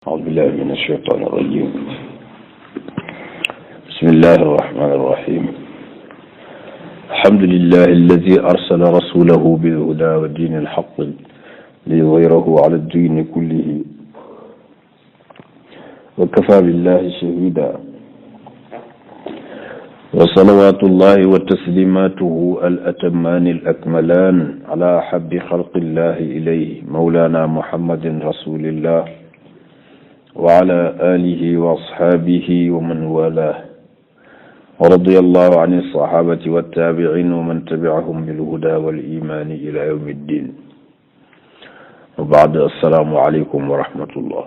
أعوذ بالله من الشيطان الرجيم. بسم الله الرحمن الرحيم. الحمد لله الذي أرسل رسوله بالهدى ودين الحق ليظهره على الدين كله وكفى بالله شهيدا وصلوات الله وتسليماته الأتمان الأكملان على أحب خلق الله إليه مولانا محمد رسول الله وعلى آله وأصحابه ومن والاه ورضي الله عن الصحابة والتابعين ومن تبعهم بالهدى والإيمان إلى يوم الدين وبعد السلام عليكم ورحمة الله.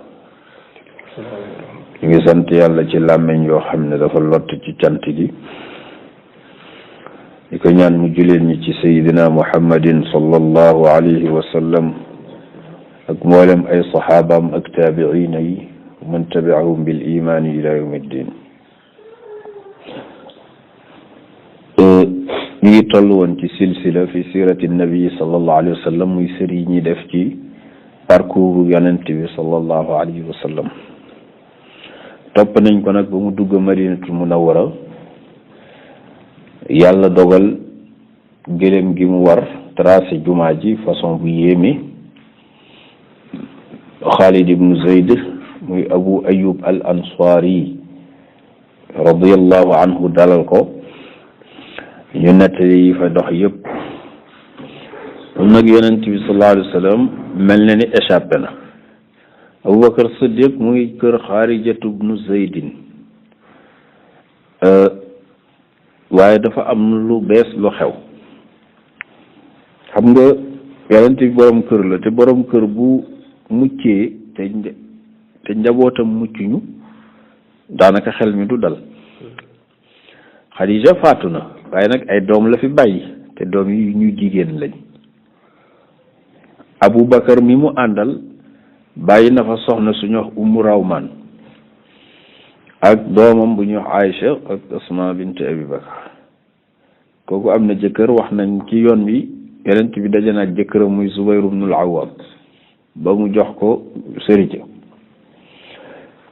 ñu ngi sant yàlla ci làmmiñ yoo xam ne dafa lott ci cant gi di ko ñaan mu juleen ñi ci sayidina muhammadin sallallahu alayhi wa sallam ak mboolem ay saxaabaam ak taabiina yi man tabiahum bil imaani ila yawmi ddin. ñu ngi toll woon ci silsila fi sirati nabi sallallahu alayhi wa sallam muy sër yi ñuy def ci parcours yonent bi sallallahu alayhi wa sallam. topp nañ ko nag ba mu dugg madinatul munawwara yàlla dogal gëléem gi mu war tracé jumaa ji façon bu yéeme. Xaalid ibnu Zayd muy Abu Ayyub al Ansari radiyallahu anhu dalal ko ñu nettali yi fa dox yëpp. moom nag yonent bi sallallahu alayhi wa sallam mel na ni échappé na. Abubakar Siddiq muy kër Xaarijatu ibnu Zaydin waaye dafa am lu bees lu xew. xam nga yonent bi borom kër la te borom kër bu muccee te njabootam muccuñu daanaka xel mi du dal. Xadija faatu na waaye nag ay doom la fi bàyyi te doom yi ñu jigéen lañ. Abubakar mi mu àndal bàyyi na fa soxna suñu wax Ummu Rawman ak doomam bu ñuy wax Aïcha ak Asma bint Abi Bakar. kooku am na jëkkër wax nañ ci yoon bi yonent bi daje na ak jëkkëram muy Zubayr ibnul Awwam ba mu jox ko sërite.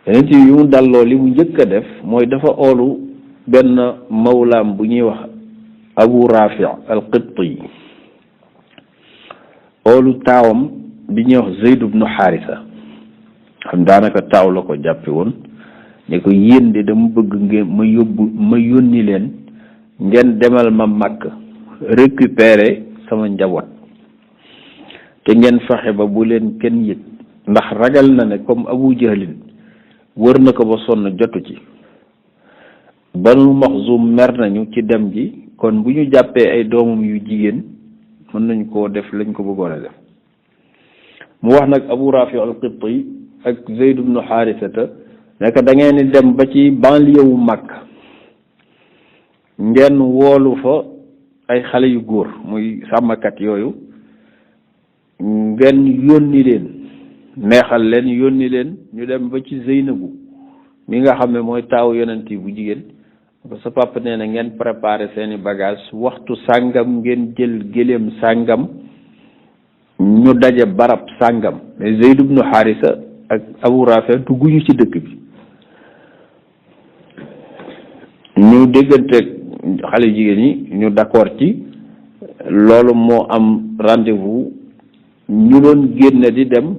yonent bi mu dalloo li mu njëkk a def mooy dafa oolu benn mawlaam bu ñuy wax Abu Rafi al Qibti oolu taawam bi ñuy wax Zayd ibnu Xaarisa xam daanaka taaw la ko jàppe woon ne ko yéen de dama bëgg ngeen ma yónni leen ngeen demal ma Makka récupérer sama njaboot te ngeen fexe ba bu leen kenn yëg ndax ragal na ne comme Abu Jahlin wër na ko ba sonn jotu ci. Banu Maxzum mer nañu ci dem ji kon bu ñu jàppee ay doomam yu jigéen mën nañu koo def lañ ko bëggoon a def. mu wax nag Abu Rafi al-Qibti ak Zayd ibnu Xaarisata nekk da ngeen di dem ba ci banlieue wu Makka ngeen woolu fa ay xale yu góor muy sàmmkat yooyu ngeen yónni leen neexal leen yónni leen ñu dem ba ci Zeynabu mi nga xam ne mooy taawu yonent bu jigéen sa papa nee na ngeen préparé seeni bagage waxtu sàngam ngeen jël gëléem sàngam ñu daje barab sàngam. mais Zayd ibnu Xaarisa ak Abu Rafi dugguñu ci dëkk bi ñu dégganteeg xale jigéen ñi ñu d'accord ci loolu moo am rendez-vous. ñu doon génn di dem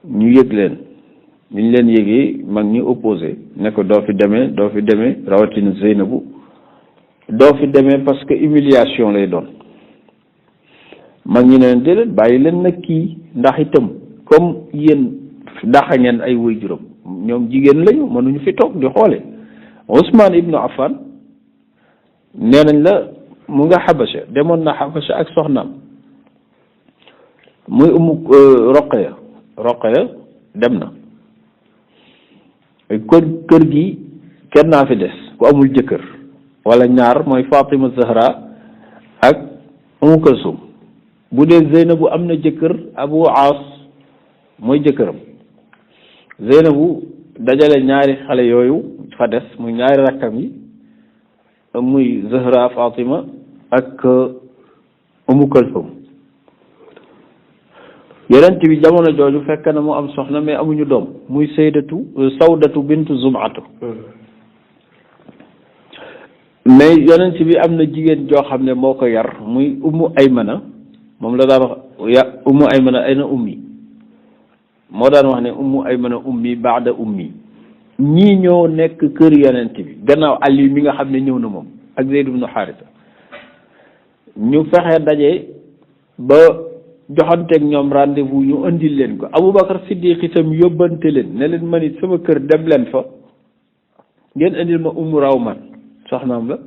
ñu yëg leen ñu leen yëgee mag ñi opposé ne ko doo fi demee rawatina Zeynabu doo fi demee parce que humiliation lay doon. mag ñi ne leen déedéet bàyyi leen nag kii ndax itam comme yéen daxa ngeen ay waajuram ñoom jigéen lañu mënuñu fi toog di xoole. Ousmane ibnu Affan nee nañ la mu nga Xabasha demoon na Xabasha ak soxnaam muy Roqaya dem na. kër gi kenn naa fi des ku amul jëkkër wala ñaar mooy Fatima Zahra ak Umu Kalsum. bu dee Zeynabu am na jëkkër Abu Aas mooy jëkkëram. Zeynabu dajale ñaari xale yooyu fa des muy ñaari rakkam yi muy Zahra Fatima ak Umu Kalsum yonent bi jamono jooju fekk na mu am soxna mais amuñu doom muy Sawdatu bintu Zum'atu mais yonent bi am na jigéen joo xam ne moo ko yar muy Ummu Aymana moom la daan wax Ummu Aymana ayna ummi moo daan wax ne Ummu Aymana ummi baada ummi ñii ñoo nekk kër yonent bi gannaaw Ali mi nga xam ne ñëw na moom ak Zayd ibn Haarisa ñu fexe daje ba joxanteeg ñoom rendez-vous ñu indil leen ko Aboubacar Siddiq itam yóbbante leen ne leen man it sama kër dem leen fa ngeen indil ma Ummu Rawman soxnaam la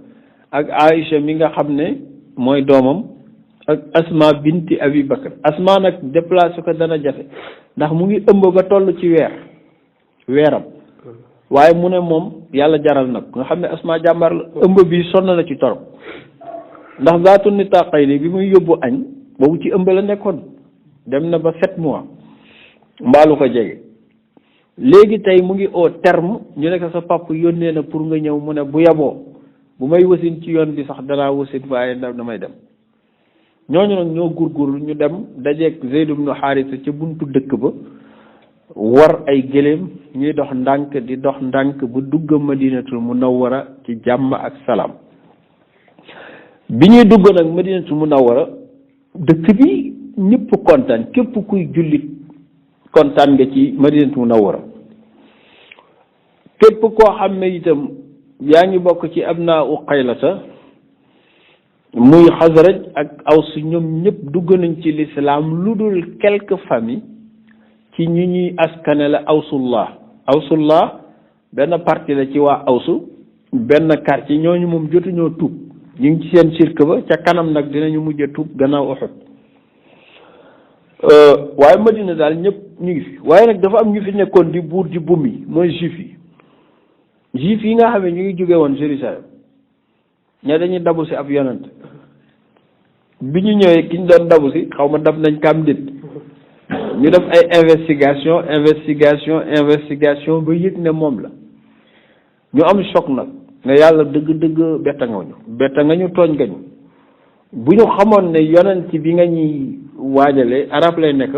ak Aïcha mi nga xam ne mooy doomam ak Asma binti Abi Bakar Asma nag déplacé ko dana jafe ndax mu ngi ëmb ba toll ci weeram waaye mu ne moom yàlla jaral nag nga xam ne Asma jàmbar la ëmb bi sonn na ci torop ndax zaatu nitaqayni bi muy yóbbu añ boobu ci ëmb la nekkoon dem na ba 7 mois mbaalu ko jege léegi tey mu ngi au terme ñu ne ko sa papa yónnee na pour nga ñëw mu ne bu yaboo bu may wasin ci yoon bi sax danaa wasin waaye damay dem ñooñu nag ñoo gurgurlu ñu dem dajeeg Zayd ibn Haarisa ca buntu dëkk ba war ay gëléem ñuy dox ndànk di dox ndànk bu dugg Madinatul Munawwara ci jàmm ak salaam bi ñuy dugg nag Madinatul Munawwara dëkk bi ñëpp kontaan képp kuy jullit kontaan nga ci Madinatul Munawwara képp koo xam ne itam yaa ngi bokk ci abnaa u Qaylata muy Xasraj ak Aws ñoom ñëpp dugg nañ ci lislaam lu dul quelques familles ci ñi ñuy askane la Awsullah benn partie la ci waa Awsu benn quartier ñooñu moom jotuñoo tuub ñu ngi ci seen shirk ba ca kanam nag dinañu mujj a tuub gannaaw Uhud waaye Madina daal ñëpp ñu ngi fi waaye nag dafa am ñu fi nekkoon di buur di bumi mooy juif yi nga xam ne ñu ngi jóge woon Jérusalem ña dañuy dabu si ab yonent bi ñu ñëwee ki ñu doon dabu si xaw ma dab nañ kam dit ñu def ay investigation ba yëg ne moom la ñu am choc nag ne yàlla dëgg-dëgg betta nga ñu tooñ nga ñu bu ñu xamoon ne yonent bi nga ñuy waajale arab lay nekk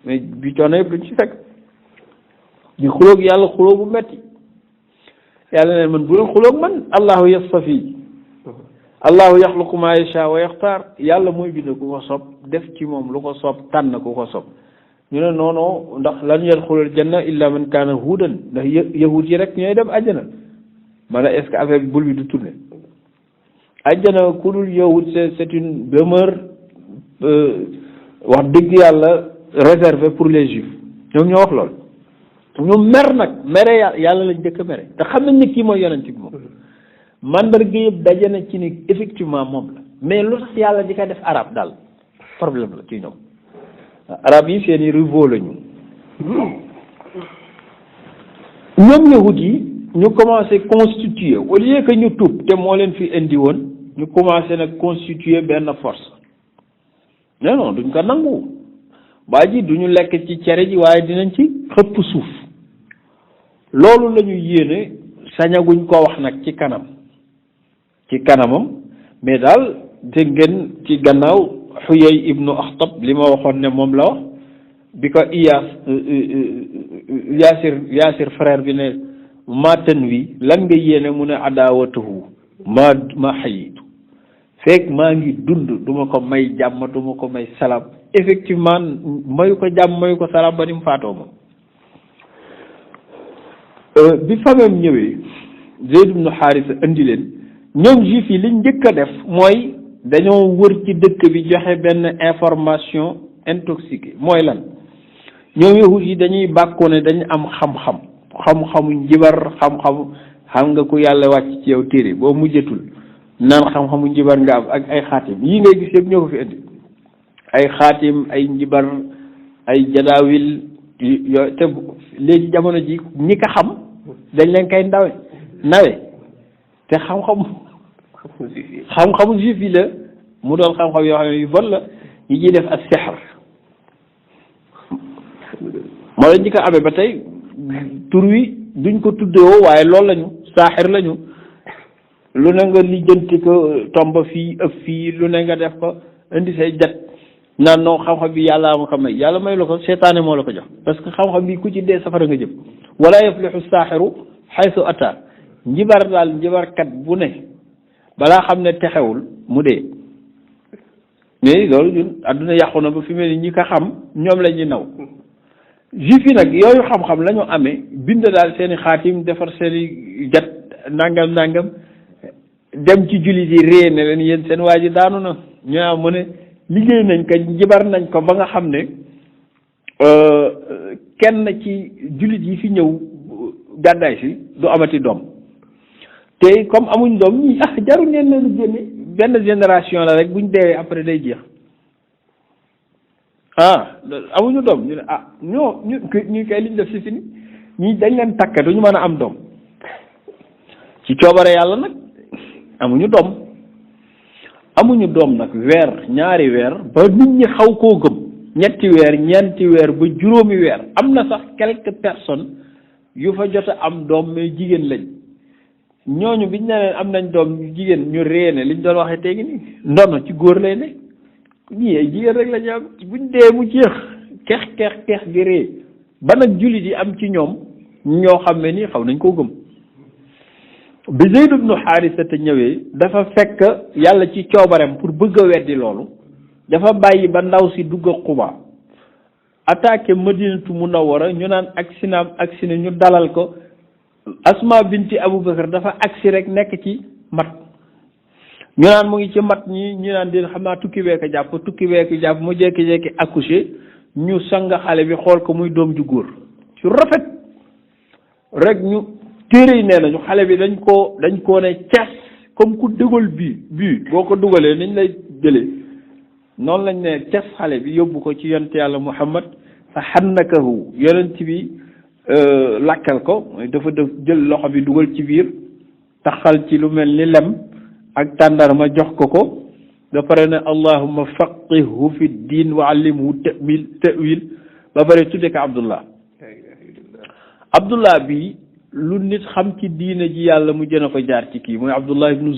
mais bi coono yëpp duñ ci fekk ñu xulóog yàlla xulóo bu metti yàlla ne man bu leen xulóog man allahu yastafi allahu yaxluqu ma yasha wa yaxtaar yàlla mooy bind ku ko sob def ci moom lu ko sob tànn ku ko sob ñu ne noonu ndax lan yadxulul janna illa man kaana huudan ndax yahud yi rek ñooy dem àjjana ma ne est ce que affaire bi bul bi du tourné àjjana ku dul yahud c'est une demeure wax dëgg yàlla réservée pour les juifs ñoom ñoo wax lool ñoom mer nag mere yàlla lañ njëkk a mere te xam nañ ne kii mooy yonent bi moom mandarga yëpp daje na ci ni effectivement moom la mais lu tax yàlla di ko def arab daal problème la ci ñoom arab yi seeni rivaux la ñu ñoom yahud yi ñu commencé constituer au lieu que ñu tuub te moo leen fi indi woon ñu commencé nag constituer benn force non duñ ko nangu waa ji duñu lekk ci cere ji waaye dinañ ci xëpp suuf loolu la ñu yéene sañaguñ ko wax nag ci kanamam mais daal dégg ngeen ci gannaaw Xuyay ibnu Axtab li ma waxoon ne moom la wax bi ko Yaasir frère bi ne maatan wi lan nga yéene mu ne adaawatuhu ma xayitu fekk maa ngi dund duma ko may jàmm duma ko may salaam effectivement mayu ko jàmm mayu ko salaam ba ni mu faatoo moom bi famem ñëwee Zayd ibn Haarisa indi leen ñoom juif yi liñ njëkk a def mooy dañoo wër ci dëkk bi joxe benn information intoxiquée mooy lan ñoom yahud yi dañuy bàkkoo ne dañu am xam-xamu njibar xam nga ku yàlla wàcc ci yow téere boo mujjatul naan xam-xamu njibar nga am ak ay xaatim yii ngay gis yëpp ñoo ko fi indi ay xaatim ay njibar ay jadaawil yooyu te léegi jamono ji ñi ko xam dañ leen koy nawe te xam-xamu juif yi la mu doon xam-xam yoo xam ne yu bon la yi ñuy def ak sexar moo la ñi ko amee ba tey tur wi duñ ko tuddewoo waaye loolu lañu saaxir lañu lu ne nga lijjanti ko tomba fii ëpp fii lu ne nga def ko indi say jat naan non xam-xam bi yàlla ma ko may yàlla may la ko seetaane moo la ko jox parce que xam-xam bi ku ci dee safara nga jëm. wala yaflixu saaxiru xaysu ata njibar daal njibarkat bu ne balaa xam ne texewul mu dee. mais loolu ñun adduna yàqu na ba fi mel ni ñi ko xam ñoom la ñuy naw juif yi nag yooyu xam-xam la ñu amee bind daal seen i xaatim defar seen i jat nangam dem ci jullit yi ree ne leen yéen seen waa ji daanu na ñu am mu ne liggéey nañ ko njibar nañ ko ba nga xam ne kenn ci jullit yi fi ñëw gàddaay si du amati doom te comme amuñ doom ñi jaru neen leen génne benn génération la rek buñ deewee après day jeex amuñu doom ñu ne ñu kay liñ def si fini ñi dañ leen takk duñu mën a am doom ci coobare yàlla nag amuñu doom nag weer ñaari weer ba nit ñi xaw koo gëm ñetti weer ñeenti weer ba juróomi weer am na sax quelques personnes yu fa jot a am doom mais jigéen lañ ñooñu biñ ne leen am nañ doom jigéen ñu réene liñ doon waxee tegi nii ndono ci góor lay ne ñii ay jigéen rek la ñu am buñ dee mu jeex keex gi ree ba nag jullit yi am ci ñoom ñoo xam ne nii xaw nañ koo gëm bi Zayd ibnu Haarisa te ñëwee dafa fekk yàlla ci coobareem pour bëgg a weddi loolu dafa bàyyi ba ndaw si dugg a Quba attaqué Madinatu Munawwara ñu naan agsi na ñu dalal ko Asma binti Abubakar dafa agsi rek nekk ci mat ñu naan mu ngi ci mat ñi ñu naan di xam naa tukki beek jàpp mu jékki-jékki accouché ñu sang xale bi xool ko muy doom ju góor su rafet rek ñu téere yi nee nañu xale bi dañ koo ne cas comme ku dugal bii boo ko dugalee niñ lay jëlee noonu lañ ne cas xale bi yóbbu ko ci yonent yàlla Muhammad fa xannakahu yonent bi lakkal ko dafa def jël loxo bi dugal ci biir taxal ci lu mel ni lem ak tàndarma jox ko ba pare ne allahumma faqihhu fi diin wa allimhu ta'wil ba pare tudde ko Abdullah bi lu nit xam ci diine ji yàlla mu jën a ko jaar ci kii mooy Abdullah ibnu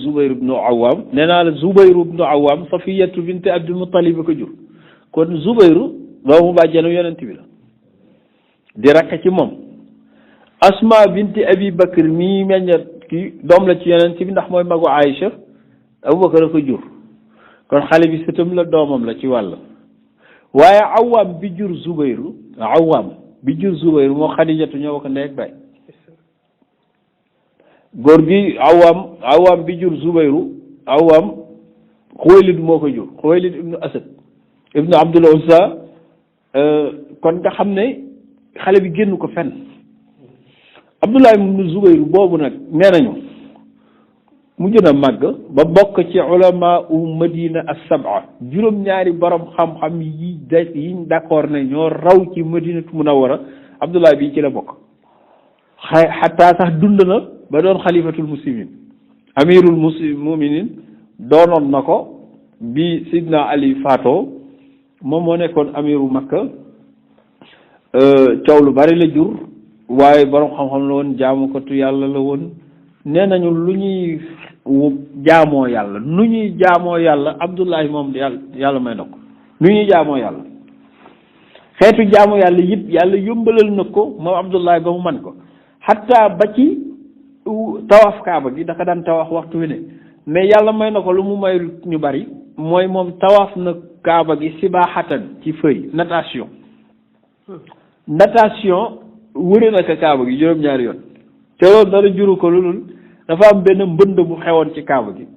Zubayr ibnu Awam nee naa la Zubayr ibnu Awam Safiyatu bint Abdul Muttalib ko jur kon Zubayru doomu bàjjenu yonent bi la di rakk ci moom Asma binti Abi Bakr mii meññat kii doom la ci yonent bi ndax mooy magu Aïcha Abubakar a ko jur kon xale bi sëtam la doomam la ci wàll waaye Awam bi jur Zubayru moo Xadijatu ñoo ko ndey ak baay góor gi Awam bi jur Zubayru Xuwaylid moo ko jur Xuwaylid ibnu Asad ibnu Abdul Uzza kon nga xam ne xale bi génn ko fenn Abdullah ibnu Zubayru boobu nag nee nañu mu gën a màgg ba bokk ci ulama u Madina as-sab'a juróom-ñaari borom xam-xam yiñ d'accord ne ñoo raw ci Madinatu Munawwara Abdullah bi ci la bokk xataa sax dund na ba doon xalifatul muslimin amirul muminin doonoon na ko bi Sidna Ali faatoo moom moo nekkoon amiru Makka coow lu bari la jur waaye borom xam-xam la woon jaamukatu yàlla la woon nee nañu lu ñuy jaamoo yàlla nu ñuy jaamoo yàlla Abdullahi moom yàlla may na ko nu ñuy jaamoo yàlla xeetu jaamoo yàlla yëpp yàlla yombalal na ko moom Abdullahi ba mu man ko xataa ba ci tawaaf kaaba gi dafa daan tawaaf waxtu wi ne mais yàlla may na ko lu mu may ñu bari mooy moom tawaaf na kaaba gi sibaaxatan ci feuille natation wëri na ko kaaba gi juróom-ñaari yoon te loolu dara juru ko lu dul dafa am benn mbënd bu xewoon ci kaaba gi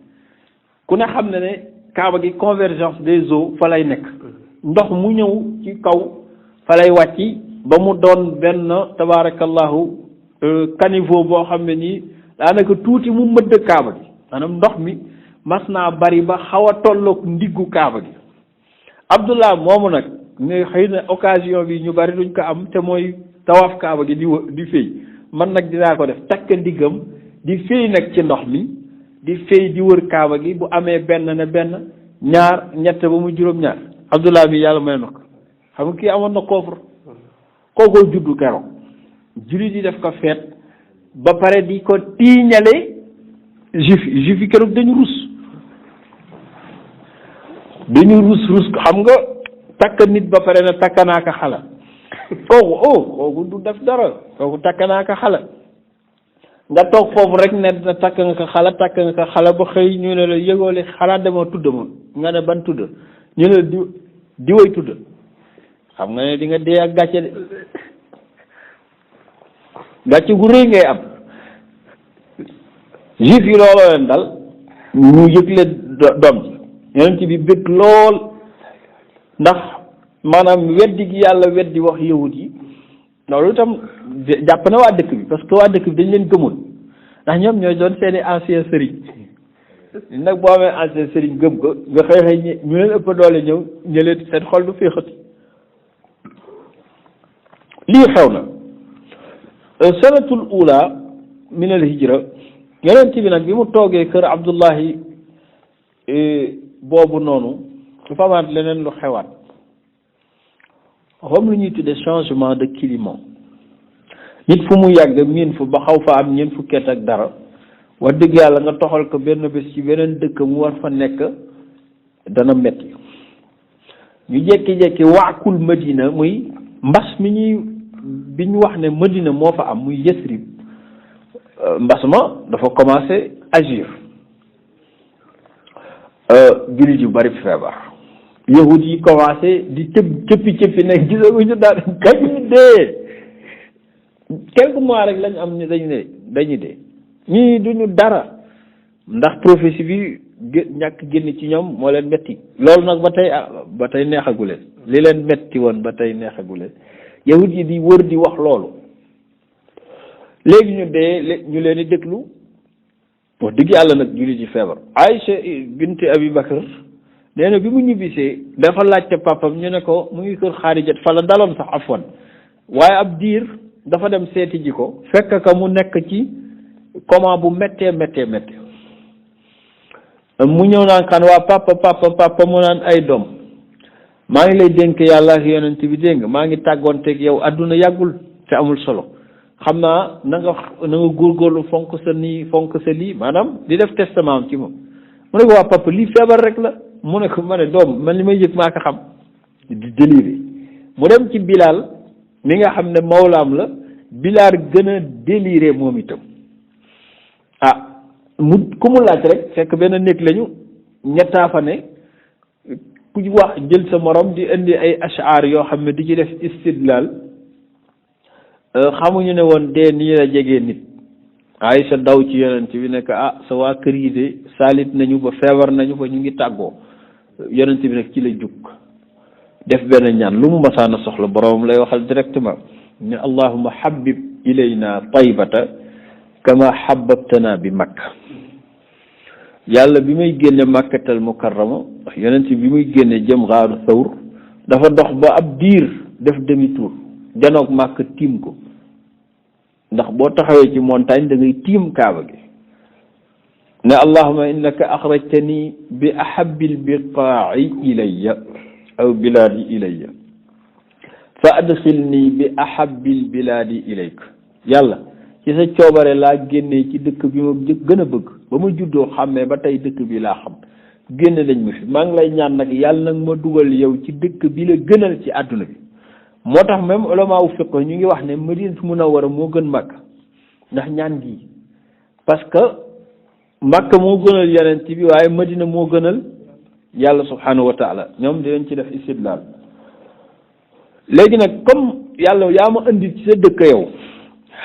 ku ne xam ne kaaba gi convergence des eaux fa lay nekk ndox mu ñëw ci kaw fa lay wàcci ba mu doon benn tabaarakallahu caniveau boo xam ne nii daanaka tuuti mu mëdd kaaba gi maanaam ndox mi mas naa bari ba xaw a tolloog ndiggu kaaba gi Abdullah moomu nag ne xëy na occasion bi ñu bari duñ ko am te mooy tawaaf kaaba gi di féy man nag dinaa ko def takk ndiggam di féy nag ci ndox mi di féy di wër kaaba gi bu amee benn ne benn ñaar ñett ba mu juróom-ñaar Abdullah bi yàlla may na ko xam nga kii amoon na koofar kookoo juddu keroog jullit yi def ko feet ba pare di ko tiiñale juif yi keroog dañu rus dañu rus xam nga takk nit ba pare na takk naa ko xala kooku du def dara kooku takk naa ko xala nga toog foofu rek ne takk nga ko xala ba xëy ñu ne la yëgoole xalaat demoo tudd ma nga ne ban tudd ñu ne la diway tudd xam nga ne di nga dee ak gàcce de gàcce gu rëy ngay am. juif yi looloo leen dal ñu yëgle doom ji yonent bi bëgg lool ndax maanaam weddi gi yàlla weddi wax yahud yi loolu itam jàpp na waa dëkk bi parce que waa dëkk bi dañ leen gëmoon ndax ñoom ñooy doon seeni ancien sëriñ nag boo amee ancien sëriñ gëm ko nga xëy ñu leen ëpp doole ñëw ñu leen seen xol du féexati lii xew na sanatul ula min al hijra yonent bi nag bi mu toogee kër Abdullahi boobu noonu dafa amaat leneen lu xewaat xam lu ñuy tuddee changement de climat nit fu mu yàgg miin fu ba xaw fa am ñeent fukki at ak dara wax dëgg yàlla nga toxal ko benn bés ci beneen dëkk mu war fa nekk dana metti ñu jekki-jekki waakul Madina muy mbas mi bi ñu wax ne Madina moo fa am muy Yasrib mbas ma dafa commencé agir jullit yu bari feebar yahud yi commencé di cëppi ne gisaguñu daal kañu dee quelques mois rek lañu am dañu dee ñii duñu dara ndax prophétie bi ñàkk génn ci ñoom moo leen metti loolu nag ba tey neexaguleen li leen metti woon ba tey neexaguleen yahud yi di wër di wax loolu léegi ñu dee ñu leen di déglu wax dëgg yàlla nag jullit yi feebar Aïcha bint Abi Bakr nee na bi mu ñibbisee dafa laajte papam ñu ne ko mu ngi kër Xaarijat fa la daloon sax afwan waaye ab diir dafa dem seeti ji ko fekk ka mu nekk ci coma bu méttee mu ñëw naan kan waa papa mu naan ay doom maa ngi lay dénk yàlla ak yonent bi dégg nga maa ngi tàggoonteeg yow àdduna yàggul te amul solo xam naa na nga góorgóorlu fonk sa nii fonk sa lii maanaam di def testament am ci moom mu ne ko waa papa lii feebar rek la mu ne ko ma ne doom man li may yëg maa ko xam di déliré mu dem ci Bilal mi nga xam ne mawlaam la Bilal gën a déliré moom itam ku mu laaj rek fekk benn néeg lañu ñettaa fa ne ku wax jël sa morom di indi ay ash'ar yoo xam ne di ci def istidlal xamuñu ne woon dee nii la jegee nit Aïcha daw ci yonent bi nekk sa waa kër yi de saalit nañu ba feebar nañu ba ñu ngi tàggoo yonent bi nag ci la jug def benn ñaan lu mu masaana soxla boroomam lay waxal directement ne allahumma habib ilayna taybata kama hababtana bi makka yàlla bi muy génne makkatal mukarrama yonent bi muy génne jëm xaaru sawr dafa dox ba ab diir def demi tour janoog màkk tiim ko ndax boo taxawee ci montagne da ngay tiim kaaba gi ne allahuma innaka axrajtani bi ahabbil biqaa'i ilayya aw bilaadi ilayya fa adxilni bi ahabbil bilaadi ilayk yàlla ci sa coobare laa génnee ci dëkk bi ma gën a bëgg ba ma juddoo xàmmee ba tey dëkk bi laa xam génne nañ ma fi maa ngi lay ñaan nag yàlla nag ma dugal yow ci dëkk bi la gënal ci àdduna bi moo tax même ulama wu fiqh ñu ngi wax ne Madinatu Munawwara moo gën Makka ndax ñaan gi parce que Makka moo gënal yonent bi waaye Madina moo gënal yàlla subhanahu wa taala ñoom dinañ ci def istidlal léegi nag comme yàlla yaa ma indi ci sa dëkk yow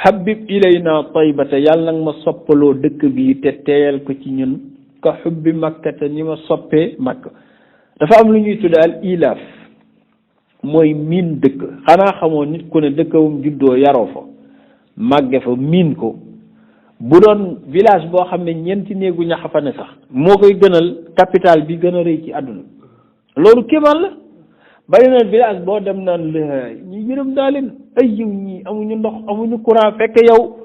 habib ilayna taybata yàlla nag ma soppaloo dëkk bi te teeyal ko ci ñun ka xubbi Makka te ni ma soppee Makka dafa am lu ñuy tudde al ilaaf mooy miin dëkk xanaa xamoo nit ku ne dëkkawum juddoo yaroo fa màgge fa miin ko bu doon village boo xam ne ñeenti néegu ñax fa ne sax moo koy gënal capital bi gën a rëy ci àdduna loolu kéemaan la bari na village boo dem naan la ñu yërëm daa leen ay yiw ñii amuñu ndox amuñu courant fekk yow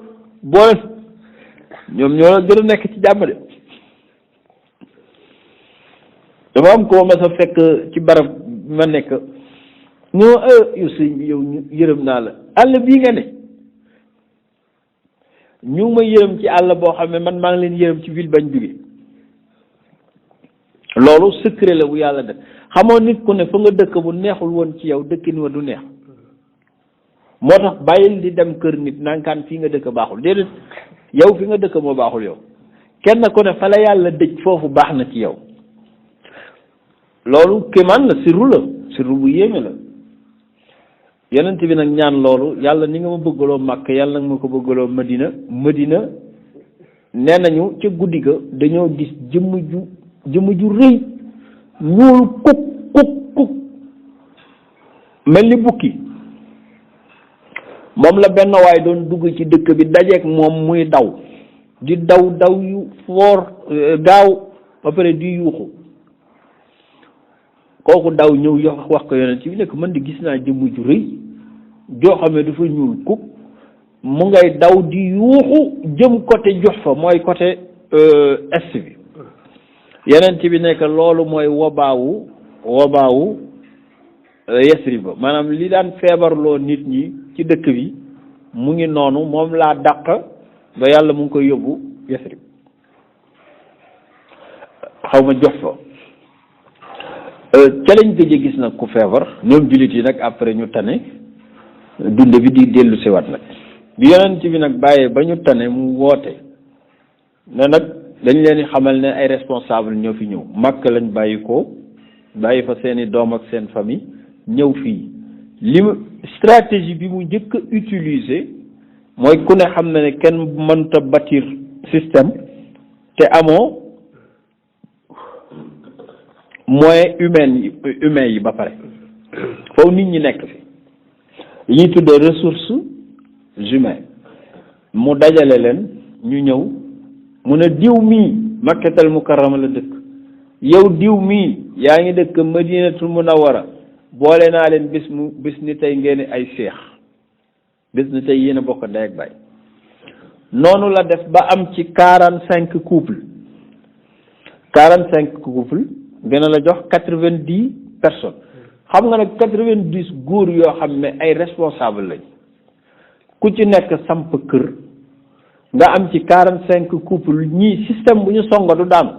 boo ñoom ñoo la gën a nekk ci jàmm de dama am koo ma sa fekk ci barab ma nekk ñoo yow sëñ bi yow ñu yërëm naa la àll bii nga ne ñu ma yërëm ci àll boo xam ne man maa ngi leen yërëm ci ville bañ jóge loolu secret la bu yàlla def xamoo nit ku ne fa nga dëkk bu neexul woon ci yow dëkkin wa du neex moo tax bàyyil di dem kër nit nankaan fii nga dëkk baaxul déedéet yow fi nga dëkk moo baaxul yow kenn ku ne fa la yàlla dëj foofu baax na ci yow loolu kéemaan la sirru bu yéeme la yonent bi nag ñaan loolu yàlla ni nga ma bëggaloo Màkka yàlla nag ma ko bëggaloo Madina nee nañu ca guddi ga dañoo gis jëmm ju rëy ñuul kuk mel ni bukki moom la benn waay doon dugg ci dëkk bi dajeek moom muy daw di daw yu gaaw ba pare di yuuxu kooku daw ñëw wax ko yonent bi nekk man di gis naa jëmm ju rëy joo xam ne dafa ñuul kuk mu ngay daw di yuuxu jëm côté Juhfa mooy côté est bi yonent bi nekk loolu mooy wobaawu Yasriba maanaam li daan feebarloo nit ñi ci dëkk bi mu ngi noonu moom laa dàq ba yàlla mu ngi koy yóbbu Yasrib xaw ma Juhfa ca lañ gëj a gis nag ku feebar ñoom jullit yi nag après ñu tane dund bi di dellu siwaat nag bi yonent bi nag bàyyee ba ñu tane mu woote ne nag dañ leen di xamal ne ay responsable ñoo fi ñëw Makka lañ bàyyi ko bàyyi fa seeni doom ak seen famille ñëw fii li mu stratégie bi mu njëkk a utiliser mooy ku ne xam na ne kenn mënta bâtir système te amoo moyens humains yi ba pare foofu nit ñi nekk fi li ñuy tuddee ressources humaines mu dajale leen ñu ñëw mu ne diw mii Makkatal Mukarrama la dëkk yow diw mii yaa ngi dëkk Madinatul Munawwara boole naa leen bis ni tey ngeen ay seex bis ni tey yéen a bokk ndey ak baay noonu la def ba am ci 45 couples gën a la jox 90 personnes xam nga nag 90 góor yoo xam ne ay responsable lañ ku ci nekk samp kër nga am ci 45 couples ñii système bu ñu songa du daanu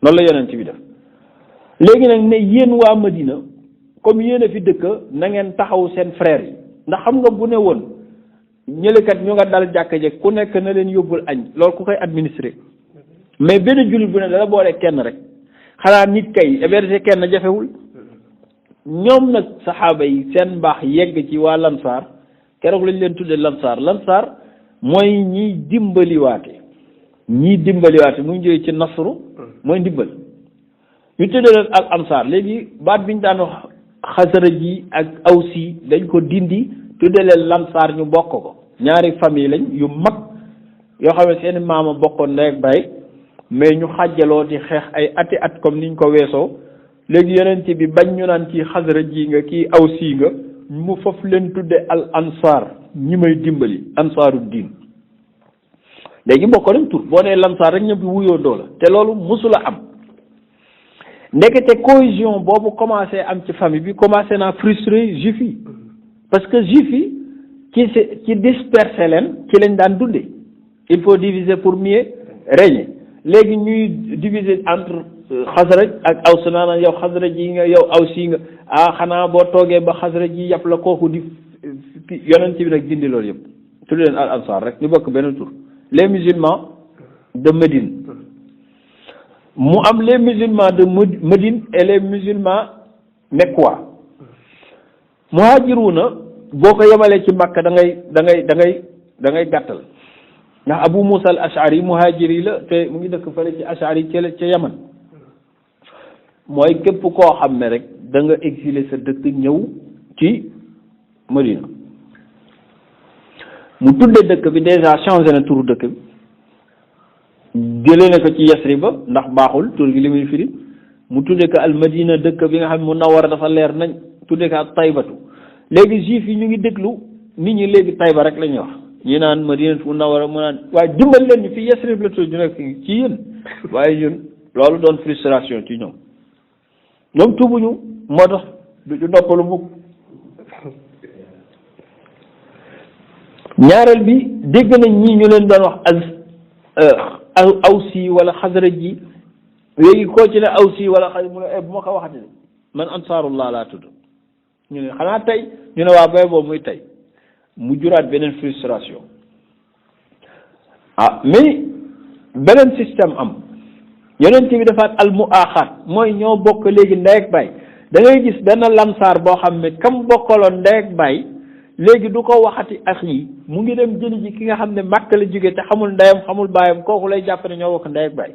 loolu la yonent bi def léegi nag ne yéen waa Madina comme yéen a fi dëkk na ngeen taxaw seen frères yi ndax xam nga bu ne woon ñëlekat ñu nga dal jàkka je ku nekk na leen yóbbul añ loolu ku koy administrer mais benn jullit bu ne dala boole kenn rek xanaa nit kay héberger kenn jafewul ñoom nag saxaaba yi seen mbaax yegg ci waa Lansaar keroog lañ leen tuddee Lansaar mooy ñiy dimbaliwaate mu ngi jógee ci nasru mooy ndimbal ñu tuddee leen al ansaar léegi baat bi ñu daan wax xasaraj yi ak awsi dañ ko dindi tuddee leen Lansaar ñu bokk ko ñaari famille lañ yu mag yoo xam ne seen maama bokkoon ndey ak baay mais ñu xàjjaloo di xeex ay ati at comme niñ ko weesoo léegi yonent bi bañ ñu naan kii xasaraj yi nga kii awsi nga mu foofu leen tudde al ansaar ñi may dimbali ansaaru diin léegi bokk nañ tur boo nee lansaar rek ñëpp wuyoo doo la te loolu musula am ndekete cohésion boobu commencé am ci famille bi commencé naa frustré juif yi parce que juif yi ci disperser leen ci lañ daan dunde il faut diviser pour mieux régner léegi ñuy diviser entre xasraj ak aws naana yow xasraj yi nga yow awsi nga xanaa boo toogee ba xasraj yi yàpp la kooku di yonent bi nag dindi loolu yëpp tudd leen al ansar rek ñu bokk benn tur les musulmans de Médine mu am les musulmans de Médine et les musulmans mecquois muhajiruna boo ko yemalee ci Makka da ngay gàttal ndax Abu Musa al Ash'ari muhajiri la te mu ngi dëkk fële ci Ash'ari ca Yaman mooy képp koo xam ne rek da nga exilé sa dëkk ñëw ci Madina mu tuddee dëkk bi déjà changé na turu dëkk bi jëlee na ko ci Yasriba ndax baaxul tur gi li muy firi mu tuddee ko al Madina dëkk bi nga xam ne Munawwara dafa leer nañ tuddee ko ak Taybatu léegi juif yi ñu ngi déglu nit ñi léegi Tayba rek la ñuy wax ñi naan Madinatu Munawwara mu naan waaye dimbal leen ñu fi Yasrib la tudd ñu nekk ci yéen waaye ñun loolu doon frustration ci ñoom tuubuñu moo tax du ñu noppalu mukk ñaareel bi dégg nañ ñii ñu leen doon wax awsi wala xasraj ji léegi koo ci ne aw si wala xay mu ne bu ma ko waxati man ansaarullah laa tudd ñu ne xanaa tey ñu ne waa bay boobu muy tey mu juraat beneen frustration mais beneen système am yonent bi defaat al muaaxaat mooy ñoo bokk léegi ndey ak baay da ngay gis benn lamsaar boo xam ne kam bokkaloon ndey ak baay léegi du ko waxati ak yi mu ngi dem jëli ji ki nga xam ne Makka la jóge te xamul ndeyam xamul baayam kooku lay jàpp ne ñoo bokk ndey ak baay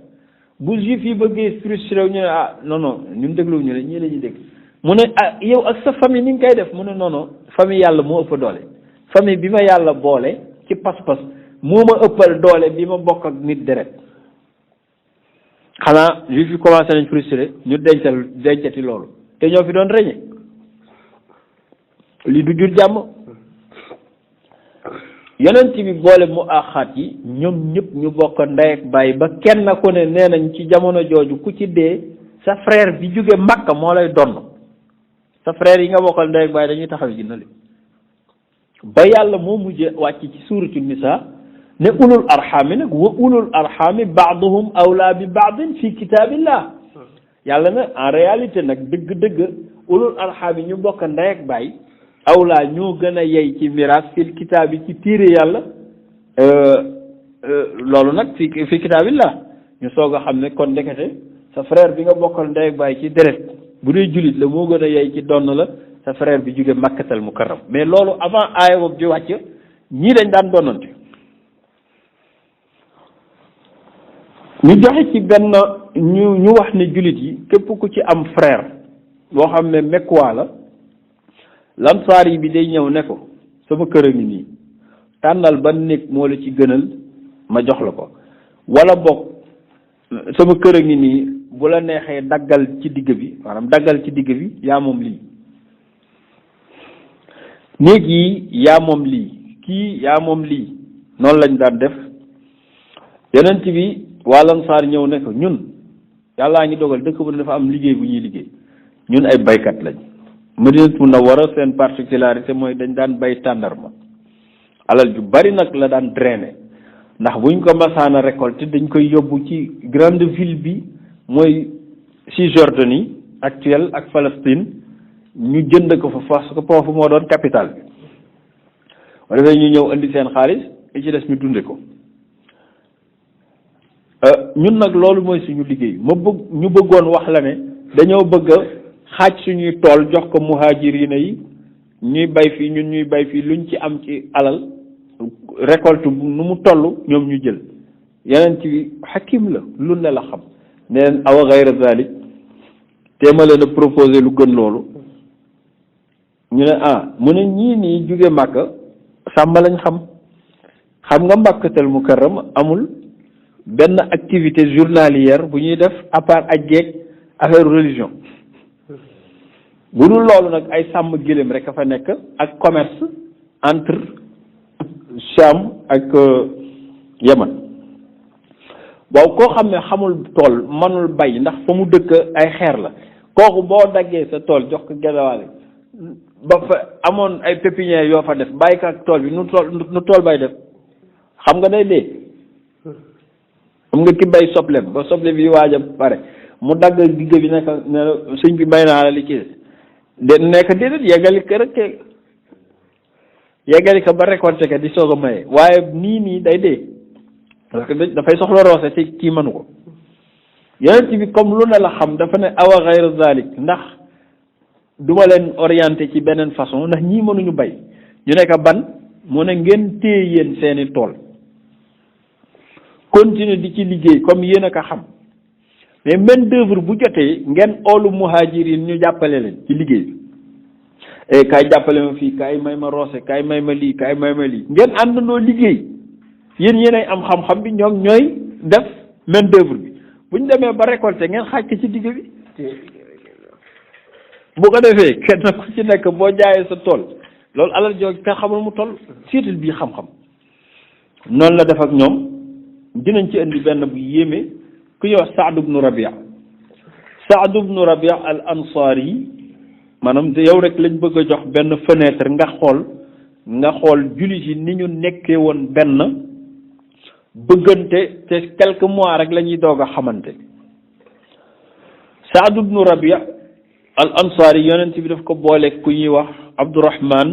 bu juif yi bëggee frustré ñu ne non ñun dégluwu ñu ne ñii la ñuy dégg mu ne yow ak sa famille ni nga koy def mu ne non famille yàlla moo ëpp doole famille bi ma yàlla boole ci pas-pas moo ma ëppal doole bi ma bokk ak nit deret xanaa juif yi commencé nañ frustré ñu dencati loolu te ñoo fi doon reñe li du jur jàmm yonent bi boole mu axaat yi ñoom ñëpp ñu bokk ndey ak bàyyi ba kenn ku ne nee nañ ci jamono jooju ku ci dee sa frère bi jóge Makka moo lay donn sa frère yi nga bokkal ndey ak bàyyi dañuy taxaw ji na li ba yàlla moo mujje wàcc ci suuratu nisaa ne ulul arxaami nag wa ulul arxaami baaduhum awlaa bi baadin fi kitaabillah yàlla na en réalité nag dëgg-dëgg ulul arxaami ñu bokk ndey ak bàyyi awlaa ñoo gën a yey ci miraas fil kitaab yi ci tiire yàlla loolu nag fi kitaabillah ñu soog a xam ne kon ndekete sa frère bi nga bokkal ndey ak bàyyi ci deret bu dee jullit la moo gën a yey ci donn la sa frère bi jóge makkatal mukarram mais loolu avant aaya boobu di wàcc ñii dañ daan donnante ñu joxe ci benn ñu wax ne jullit yi képp ku ci am frère boo xam ne mekkwaa la lamsaar yi bi day ñëw ne ko sama kër a ngi nii tànnal ban néeg moo la ci gënal ma jox la ko wala boog sama kër a ngi nii bu la neexee daggal ci digg bi maanaam daggal ci digg bi yaa moom lii néeg yi yaa moom lii kii yaa moom lii noonu lañ daan def yonent bi waa lamsaar ñëw ne ko ñun yàllaa ngi dogal dëkk bu ne dafa am liggéey bu ñuy liggéey ñun ay baykat lañ Madinatu Munawwara seen particularité mooy dañ daan bay tàndarma alal ju bari nag la daan drainer ndax buñ ko masaana récolter dañ koy yóbbu ci grande ville bi mooy Cisjordanie actuelle ak Palestine ñu jënd ko fa parce que foofu moo doon capitale bi wala defee ñu ñëw indi seen xaalis li ci des ñu dunde ko ñun nag loolu mooy suñu liggéey ñu bëggoon wax la ne dañoo bëgg xaaj suñuy tool jox ko muhajirina yi ñuy bay fii ñun ñuy bay fii luñ ci am ci alal récolte nu mu toll ñoom ñu jël yeneen ci xakim la lu ne la xam ne leen awa gayra zalik téema leen a proposé lu gën loolu ñu ne mu ne ñii nii jóge Màkka sàmm lañ xam nga Makkatal Mukarram amul benn activité journalière bu ñuy def à part aj geeg affaire religion bu dul loolu nag ay sàmm gëléem rek a fa nekk ak commerce entre Sham ak Yaman waaw koo xam ne xamul tool mënul bay ndax fa mu dëkk ay xeer la kooku boo daggee sa tool jox ko gelawaale ba fa amoon ay pépinière yoo fa def bàyyi ko ak tool bi nu tool bay def xam nga day dee xam nga ki bay soble ba soble bi waaj a pare mu dagg digg bi nekk ne sëñ bi may naa la li ci de nekk déedéet yeggali ko rek yeggali ko ba récolté ko di soog a maye waaye nii day dee parce que dafay soxla roose te kii mënu ko yonent bi comme lu ne la xam dafa ne awa gayra zalik ndax duma leen orienté ci beneen façon ndax ñii mënuñu bay ñu nekk ban mu ne ngeen téye yéen seeni tool continuer di ci liggéey comme yéen a ko xam mais main d'œuvre bu jotee ngeen oolu muhajirin ñu jàppale leen ci liggéey bi kaay jàppale ma fii kaay may ma roose kaay may ma lii kaay may ma lii ngeen àndandoo liggéey yéen yéenay am xam-xam bi ñoom ñooy def main d'œuvre bi bu ñu demee ba récolter ngeen xaaj ko ci digg bi bu ko defee kenn ku ci nekk boo jaayee sa tool loolu alal jooju kenn xamul mu toll siital bii xam-xam noonu la def ak ñoom dinañ ci indi benn bu yéeme ku ñuy wax Saad ibnu Rabia al Ansari maanaam yow rek lañ bëgg a jox benn fenêtre nga xool jullit yi ni ñu nekkee woon benn bëggante te quelques mois rek la ñuy doog a xamante Saad ibnu Rabia al Ansaari yonent bi daf ko boole ku ñuy wax Abdurahman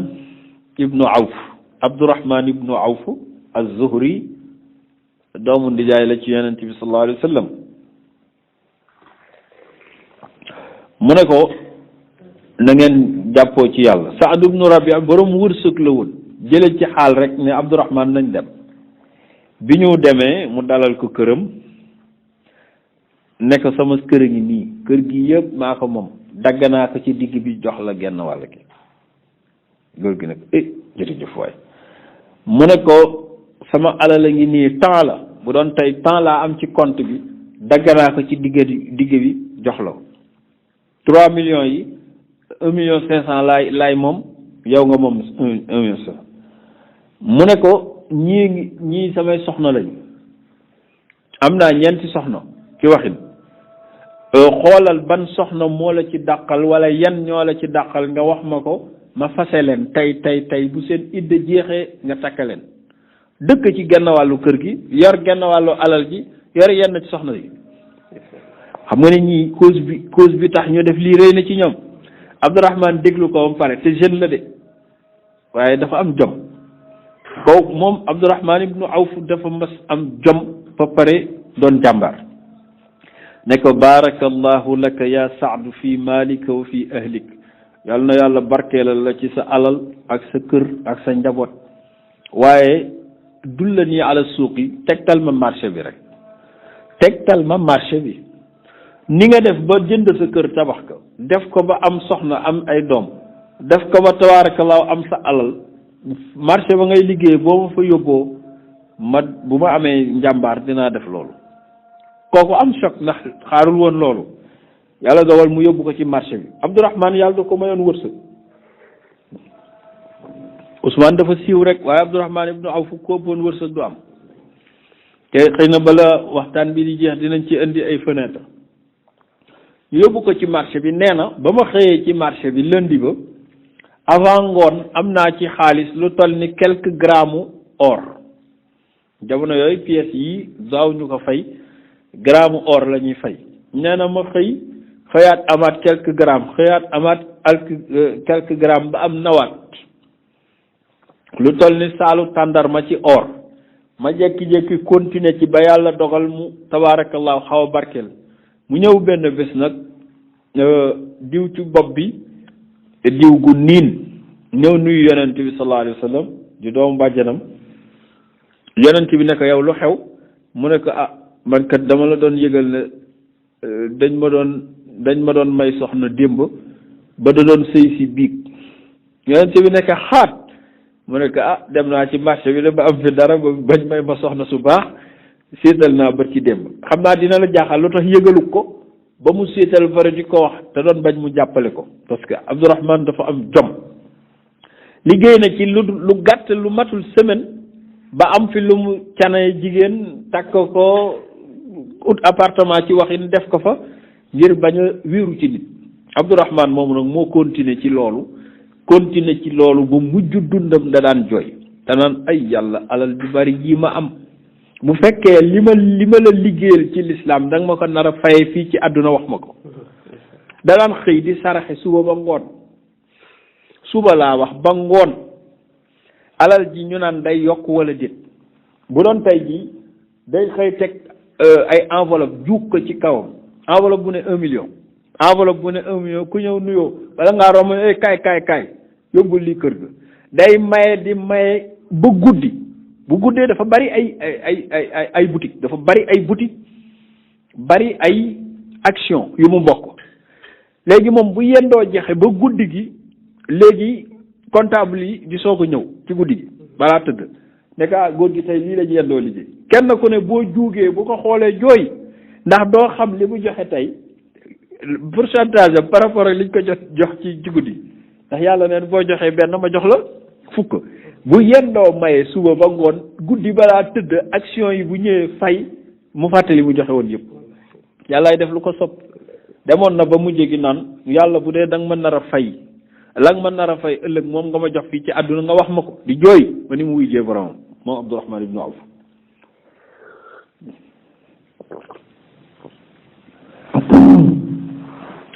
ibnu Awf. Abdurahman ibnu Awf az-Zuhri doomu ndijaay la ci yonent bi sallallahu alayhi wa sallam. mu ne ko na ngeen jàppoo ci yàlla. Saad ibnu Rabia borom wërsëg la woon jële ci xaal rek ne Abdurahman nañ dem. bi ñu demee mu dalal ko këram ne ko sama kër a ngi nii kër gi yëpp maa ko moom dagg naa ko ci digg bi jox la genn wàll gi. góor gi nag jërëjëf waay. mu ne ko sama alal a ngi nii temps la bu doon tey temps laa am ci compte bi dagg naa ko ci digg bi jox la ko 3 millions yi 1,5 million laay moom yow nga moom 1,5 million. mu ne ko ñii samay soxna lañu am naa ñeenti soxna ci waxin xoolal ban soxna moo la ci dàqal wala yan ñoo la ci dàqal nga wax ma ko ma fase leen tey bu seen idda jeexee nga takk leen dëkk ci genn wàllu kër gi yor genn wàllu alal ji yor yenn ci soxna yi. xam nga ne ñii cause bi tax ñu def lii rëy na ci ñoom. Abdourahman déglu ko ba pare te jeune la de waaye dafa am jom kooku moom Abdourahman ibnu Awf dafa mas am jom ba pare doon jàmbaar. ne ko baarakallahu laka ya Saadu fi maalika wa fi ahlik yàlla na yàlla barkeelal la ci sa alal ak sa kër ak sa njaboot waaye dullani ala suuqi tegtal ma marché bi rek tegtal ma marché bi ni nga def ba jënd sa kër tabax ko def ko ba am soxna am ay doom def ko ba tabaarakallaahu am sa alal marché ba ngay liggéey boo ma fa yóbboo bu ma amee njàmbaar dinaa def loolu. kooku am choc ndax xaarul woon loolu yàlla dogal mu yóbbu ko ci marché bi Abdourahman yàlla da ko mayoon wërsëg. Ousmane dafa siiw rek waaye Abdourahman ibnu Awf ko ëppoon wërsëg du am te xëy na bala waxtaan bi di jeex dinañ ci indi ay fenêtre. yóbbu ko ci marché bi nee na ba ma xëyee ci marché bi lundi ba avant ngoon am naa ci xaalis lu toll ni quelques grammes or jamono yooyu pièces yi daaw ñu ko fay gramme or la ñuy fay. nee na ma xëyaat amaat quelques grammes xëyaat amaat quelques grammes ba am nawaat lu toll ni saalu tàndarma ci or ma jekki-jekki continuer ci ba yàlla dogal mu tabaarakallahu xaw a barkeel. mu ñëw benn bés nag diw ci bopp bi diw gu niin ñëw nuyu yonent bi sallallahu alayhi wa sallam di doomu bàjjanam yonent bi ne ko yow lu xew mu ne ko man kat dama la doon yëgal ne dañ ma doon may soxna démb ba da doon sëy si biig yonent bi ne ko xaat mu ne ko dem naa ci marché bi de ba am fi dara ba bañ may ma soxna su baax séetal naa bër ci démb xam naa dina la jaaxal lu tax yëgalu ko ba mu séetal pare di ko wax te doon bañ mu jàppale ko parce que Abdourahman dafa am jom liggéey na ci lu gàtt lu matul semaine ba am fi lu mu canay jigéen takk ko ut appartement ci waxin def ko fa ngir bañ a wéeru ci nit. Abdourahman moomu nag moo continuer ci loolu ba mujj dundam da daan jooy te naan ay yàlla alal ju bari ji ma am bu fekkee li ma la liggéeyal ci lislaam da nga ma ko nar a faye fii ci àdduna wax ma ko. da daan xëy di saraxe suba ba ngoon suba laa wax ba ngoon alal ji ñu naan day yokk wala déet bu doon tey jii day xëy teg ay enveloppe juug ko ci kawam enveloppe bu ne 1 million enveloppe bu ne 1 million ku ñëw nuyoo wala ngaa romb kaay yóbbul lii kër ga day maye di maye ba guddi bu guddee dafa bari ay boutique dafa bari ay boutique bari ay action yu mu bokk léegi moom bu yendoo jeexe ba guddi gi léegi comptable yi di soog a ñëw ci guddi gi balaa tëdd nekk góor gi tey lii lañu yendoo liggéey kenn ku ne boo juugee bu ko xoolee jooy ndax doo xam li mu joxe tey pourcentage par rapport ak liñ ko jox ci guddi ndax yàlla neen boo joxee benn ma jox la fukk bu yendoo maye suba ba ngoon guddi balaa tëdd action yi bu ñëwee fay mu fàttali mu joxe woon yëpp yàllaay def lu ko sopp demoon na ba mujj gi naan yàlla bu dee da nga ma nar a fay la nga ma nar a fay ëllëg moom nga ma jox fii ci àdduna nga wax ma ko di jooy ba ni mu wujjee borom moom Abdourahman ibnu Awf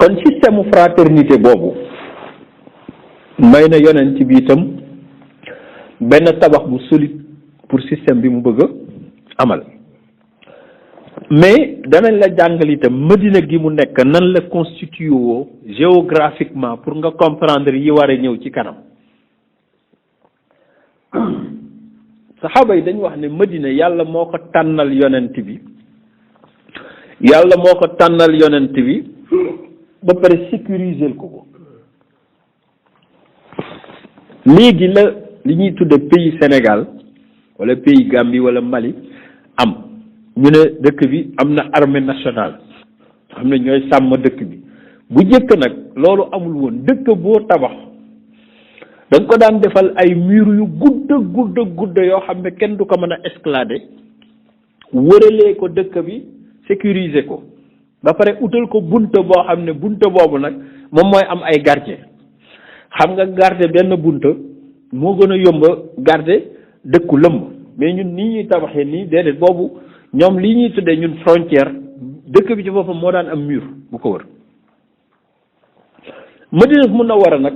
kon système fraternité boobu may na yonent bi itam benn tabax bu solide pour système bi mu bëgg a amal mais danañ la jàngal itam Madina gi mu nekk nan la constitué woo géographiquement pour nga comprendre yi war a ñëw ci kanam saxaaba yi dañu wax ne Madina yàlla moo ko tànnal yonent bi ba pare sécuriser ko léegi la li ñuy tudde pays Sénégal wala pays Gambie wala Mali am ñu ne dëkk bi am na armée nationale xam ne ñooy sàmm dëkk bi bu jëkk nag loolu amul woon dëkk boo tabax da nga ko daan defal ay mur yu gudd yoo xam ne kenn du ko mën a escalader wëralee ko dëkk bi sécuriser ko ba pare utal ko bunte boo xam ne bunte boobu nag moom mooy am ay gardien xam nga garder benn bunte moo gën a yomba garder dëkku lëmb mais ñun nii ñuy tabaxee nii déedéet boobu ñoom lii ñuy tuddee ñun frontière dëkk bi ci boppam moo daan am mur bu ko wër Madina Munawwara nag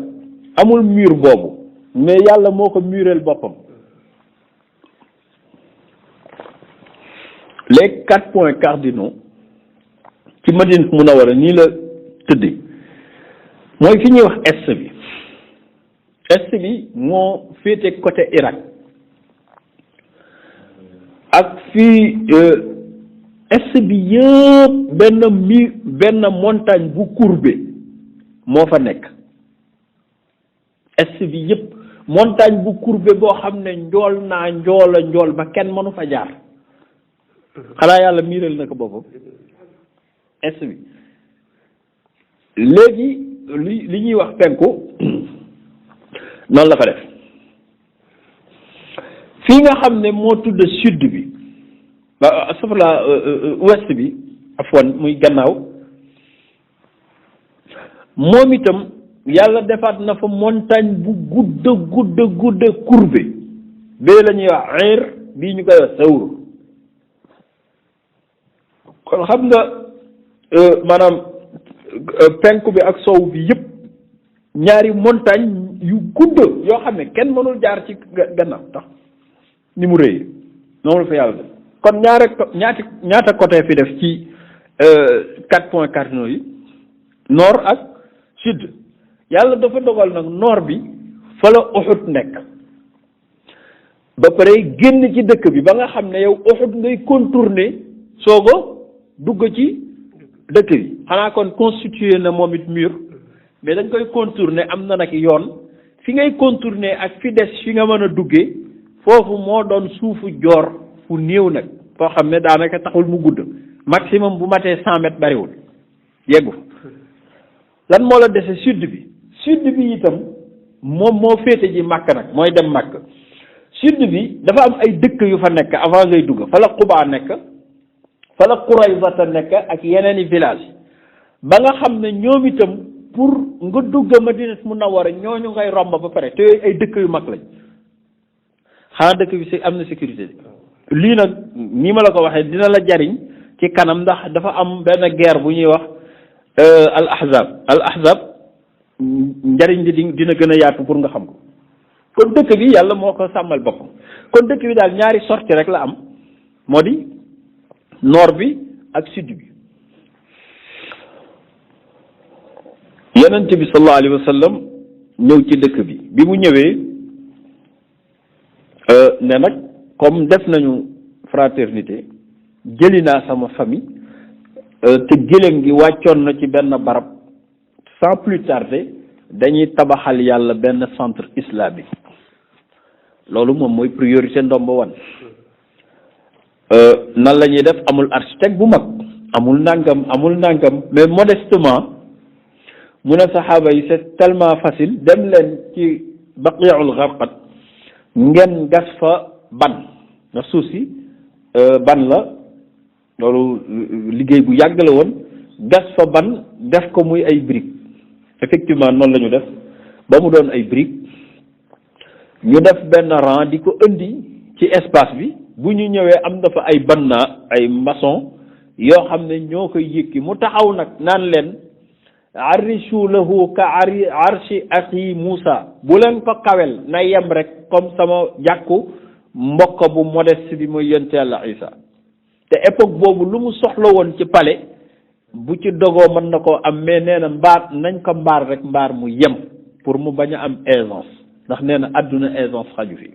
amul mur boobu mais yàlla moo ko mureel boppam les 4 points cardinaux ci Madina Munawwara nii la tëddee mooy fi ñuy wax est bi moo féete côté Irak ak fii est bi yëpp benn montagne bu courbé moo fa nekk est bi yëpp montagne bu courbé boo xam ne njool ba kenn mënu fa jaar xanaa yàlla miiral na ko boppam est bi léegi li ñuy wax penku noonu la fa def fii nga xam ne moo tudd sud bi safla ouest bi afwan muy gannaaw moom itam yàlla defaat na fa montagne bu gudd courbé bee la ñuy wax ir bii ñu koy wax sawru kon xam nga maanaam penku bi ak sow bi yëpp ñaari montagne yu gudd yoo xam ne kenn mënul jaar ci gannaaw tax ni mu rëy noonu la fa yàlla def kon ñaata côté fi def ci 4 points cardinaux yi nord ak sud yàlla dafa dogal nag nord bi fa la Uhud nekk ba pare génn ci dëkk bi ba nga xam ne yow Uhud ngay contourner soogo dugg ci dëkk bi xanaa kon constitué na moom it mur mais dañ koy contourner am na nag yoon fi ngay contourner ak fi des fi nga mën a duggee foofu moo doon suufu joor fu néew nag foo xam ne daanaka taxul mu gudd maximum bu matee 100 mètres bariwul yeggu lan moo la dese sud bi itam moom moo féete ji màkk nag mooy dem màkk sud bi dafa am ay dëkk yu fa nekk avant ngay dugg fa la Quba nekk fa la Quraysata nekk ak yeneeni village ba nga xam ne ñoom itam pour nga dugg Madina Munawwara ñooñu ngay romb ba pare te yooyu ay dëkk yu mag lañ xanaa dëkk bi am na sécurité lii nag nii ma la ko waxee dina la jariñ ci kanam ndax dafa am benn guerre bu ñuy wax al ahzab njariñ li dina gën a yaatu pour nga xam ko kon dëkk bi yàlla moo ko sàmmal boppam kon dëkk bi daal ñaari sortie rek la am moo di nord bi ak sud bi yonent bi sallallahu alayhi wa sallam ñëw ci dëkk bi mu ñëwee ne nag comme def nañu fraternité jëli naa sama famille te gëléem gi wàccoon na ci benn barab sans plus tarder dañuy tabaxal yàlla benn centre islamique loolu moom mooy priorité ndomba wan nan la ñuy def amul architecte bu mag amul nangam mais modestement mu ne saxaaba yi c'est tellement facile dem leen ci baqiul gharqat ngeen gas fa ban ndax suuf si ban la loolu liggéey bu yàgg la woon gas fa ban def ko muy ay briques effectivement noonu la ñu def ba mu doon ay briques ñu def benn rang di ko indi ci espace bi bu ñu ñëwee am na fa ay banna ay maçon yoo xam ne ñoo koy yëkki mu taxaw nag naan leen arrishu lahu ka arshi axi Moussa bu leen ko kawel na yem rek comme sama jàkku mbokk bu modeste bi mooy yonent Yàlla Isa te époque boobu lu mu soxla woon ci palais bu ci dogoo mën na koo am mais nee na mbaar nañ ko mbaar rek mbaar mu yem pour mu bañ a am aisance ndax nee na àdduna aisance xaju fi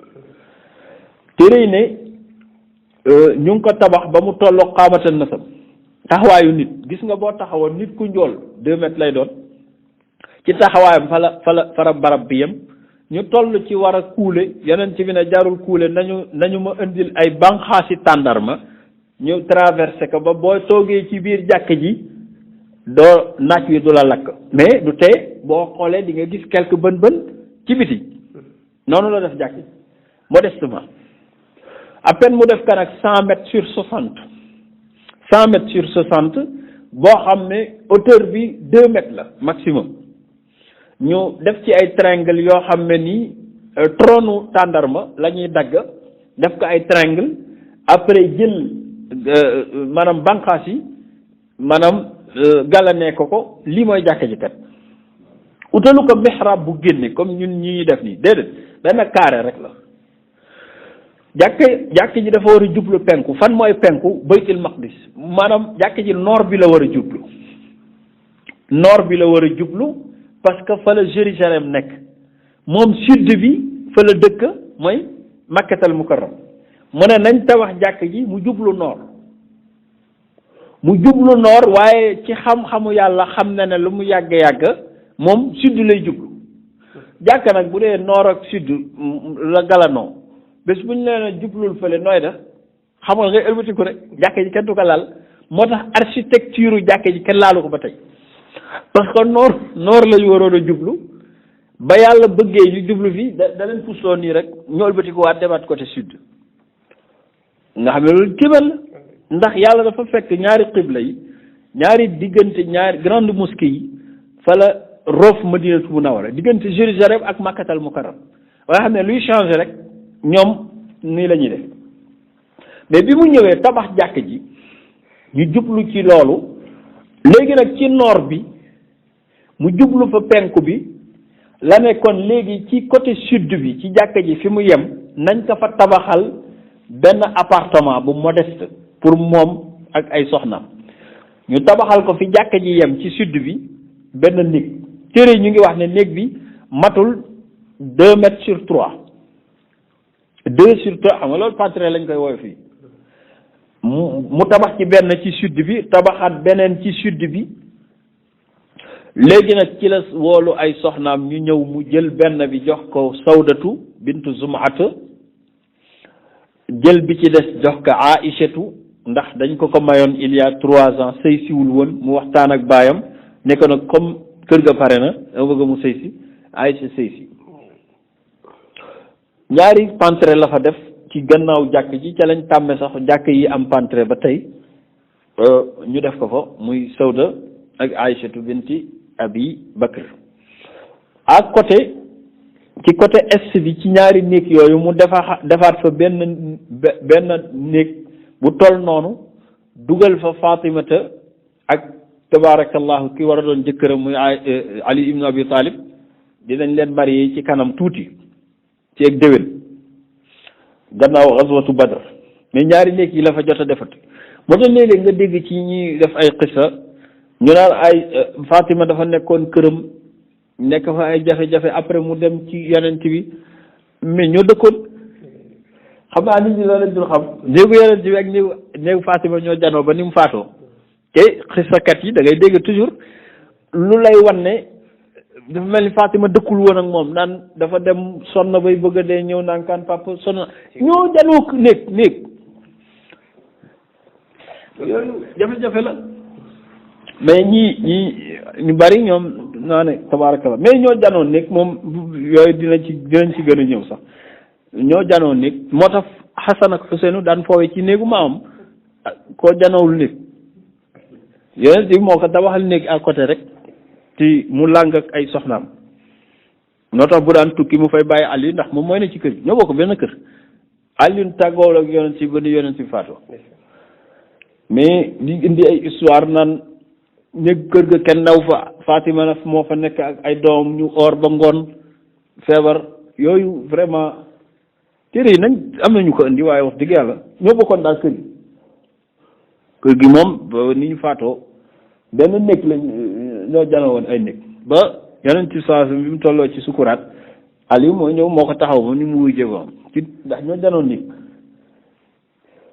téere ne ñu ngi ko tabax ba mu tolloo xaamatan nasam taxawaayu nit gis nga boo taxawoon nit ku njool 2 mètres lay doon ci taxawaayam fara barab bi yem ñu toll ci war a kuule yeneen ci bi ne jarul kuule nañu ma indil ay banqaasi tàndarma ñu traversé ko ba boo toogee ci biir jàkk ji doo naaj wi du la lakk mais du tee boo xoolee di nga gis quelque bën ci biti noonu la def jàkk ji modestement à peine mu def kan ak 100 mètres sur 60 100 mètres sur 60 boo xam ne hauteur bi 2 mètres la maximum ñu def ci ay triangle yoo xam ne nii trônu tàndarma la ñuy dagg def ko ay triangle après jël maanaam banqaas yi maanaam gàllanee ko lii mooy jàkka ji kat utalu ko mihrab bu génne comme ñun ñi def nii déedéet benn carré rek la jàkk ji dafa war a jublu penku fan mooy penku baytul maqdis maanaam jàkk ji nord bi la war a jublu nord bi la war a jublu parce que fa la Jérusalem nekk moom sud bi fa la dëkk mooy makkatal mukarram mu ne nañ tabax jàkk ji mu jublu nord waaye ci xam-xamu yàlla xam na ne lu mu yàgg-yàgg moom sud lay jublu jàkk nag bu dee nord ak sud la galanoo bés bu ñu leen a jublul fële nooy def xam nga ngay ëlbatiku rek jàkk ji kenn du ko laal moo tax architecture jàkk ji kenn laalu ko ba tey parce que nord lañu waroon a jublu ba yàlla bëggee ñu jublu fii da leen pusloo nii rek ñu ëlbatiku waat demaat côté sud nga xam ne loolu kéemal la ndax yàlla dafa fekk ñaari xibla yi ñaari diggante ñaari grande mosquée yi fa la roof Madinatu Munawwara diggante Jérusalem ak Makkatal Mukarram waaye xam ne luy changer rek ñoom nii la ñuy def mais bi mu ñëwee tabax jàkk ji ñu jublu ci loolu léegi nag ci nord bi mu jublu fa penku bi la ne kon léegi ci côté sud bi ci jàkk ji fi mu yem nañ ko fa tabaxal benn appartement bu modeste pour moom ak ay soxnaam ñu tabaxal ko fi jàkk ji yem ci sud bi benn néeg téere ñu ngi wax ne néeg bi matul 2 mètres sur 3 2 sur 3 xam nga loolu pantre lañ koy woowee fii mu tabax ci benn ci sud bi tabaxaat beneen ci sud bi léegi nag ci la woolu ay soxnaam ñu ñëw mu jël benn bi jox ko Sawdatu bintu Zum'ata jël bi ci des jox ko Aïchatu ndax dañ ko mayoon il y a 3 ans sëy siwul woon mu waxtaan ak baayam ne ko nag comme kër ga pare na dama bëgg mu sëy si Aïcha sëy si ñaari pantre la fa def ci gannaaw jàkk ji ca lañ tàmme sax jàkk yi am pantre ba tey ñu def ko fa muy Sawda ak Aïchatu binti Abi Bakr à côté ci côté est bi ci ñaari néeg yooyu mu defaat fa benn néeg bu toll noonu dugal fa Fatimata ak tabarakallahu ki war a doon jëkkëram muy Ali ibn Abi Talib dinañ leen marié ci kanam tuuti ci ak déwén gannaaw xaswatu Badr mais ñaari néeg yi la fa jot a defat moo tax léeg-léeg nga dégg ci ñi def ay xissa ñu naan ay Fatima dafa nekkoon këram nekk fa ay jafe-jafe après mu dem ci yonent bi mais ñoo dëkkoon xam naa nit ñi loolu lañ dul xam néegu yonent bi ak néegu Fatima ñoo janoo ba ni mu faatoo te xissakat yi da ngay dégg toujours lu lay wan ne dafa mel ni Fatima dëkkul woon ak moom naan dafa dem sonn bay bëgg a dee ñëw naan kan papa sonn ñoo janoo néeg yooyu jafe-jafe la mais ñii ñu bari ñoom naa ne tabaarakallah mais ñoo janoon néeg moom yooyu dinañ ci gën a ñëw sax ñoo janoon néeg moo tax Xasan ak Xuseenu daan foowe ci néegu maamam koo janoowul néeg yonent bi moo ko tabaxal néeg à côté rek ci mu làng ak ay soxnaam noo tax bu daan tukki mu fay bàyyi Aliou ndax moom mooy ne ci kër gi ñoo bokk benn kër Aliou tàggool ak yonent bi ba ni yonent bi faatoo mais di indi ay histoire naan néeg kër ga kenn naw fa Fatima na moo fa nekk ak ay doom ñu or ba ngoon feebar yooyu vraiment téere yi nag am nañu ko indi waaye wax dëgg yàlla ñoo bokkoon daal kër gi moom ba ni ñu faatoo benn néeg lañ ñoo janoo woon ay néeg ba yeneen ci saa bi mu tolloo ci sukuraat Aliou moo ñëw moo ko taxaw moom ni mu wuy jëgoom ci ndax ñoo janoon néeg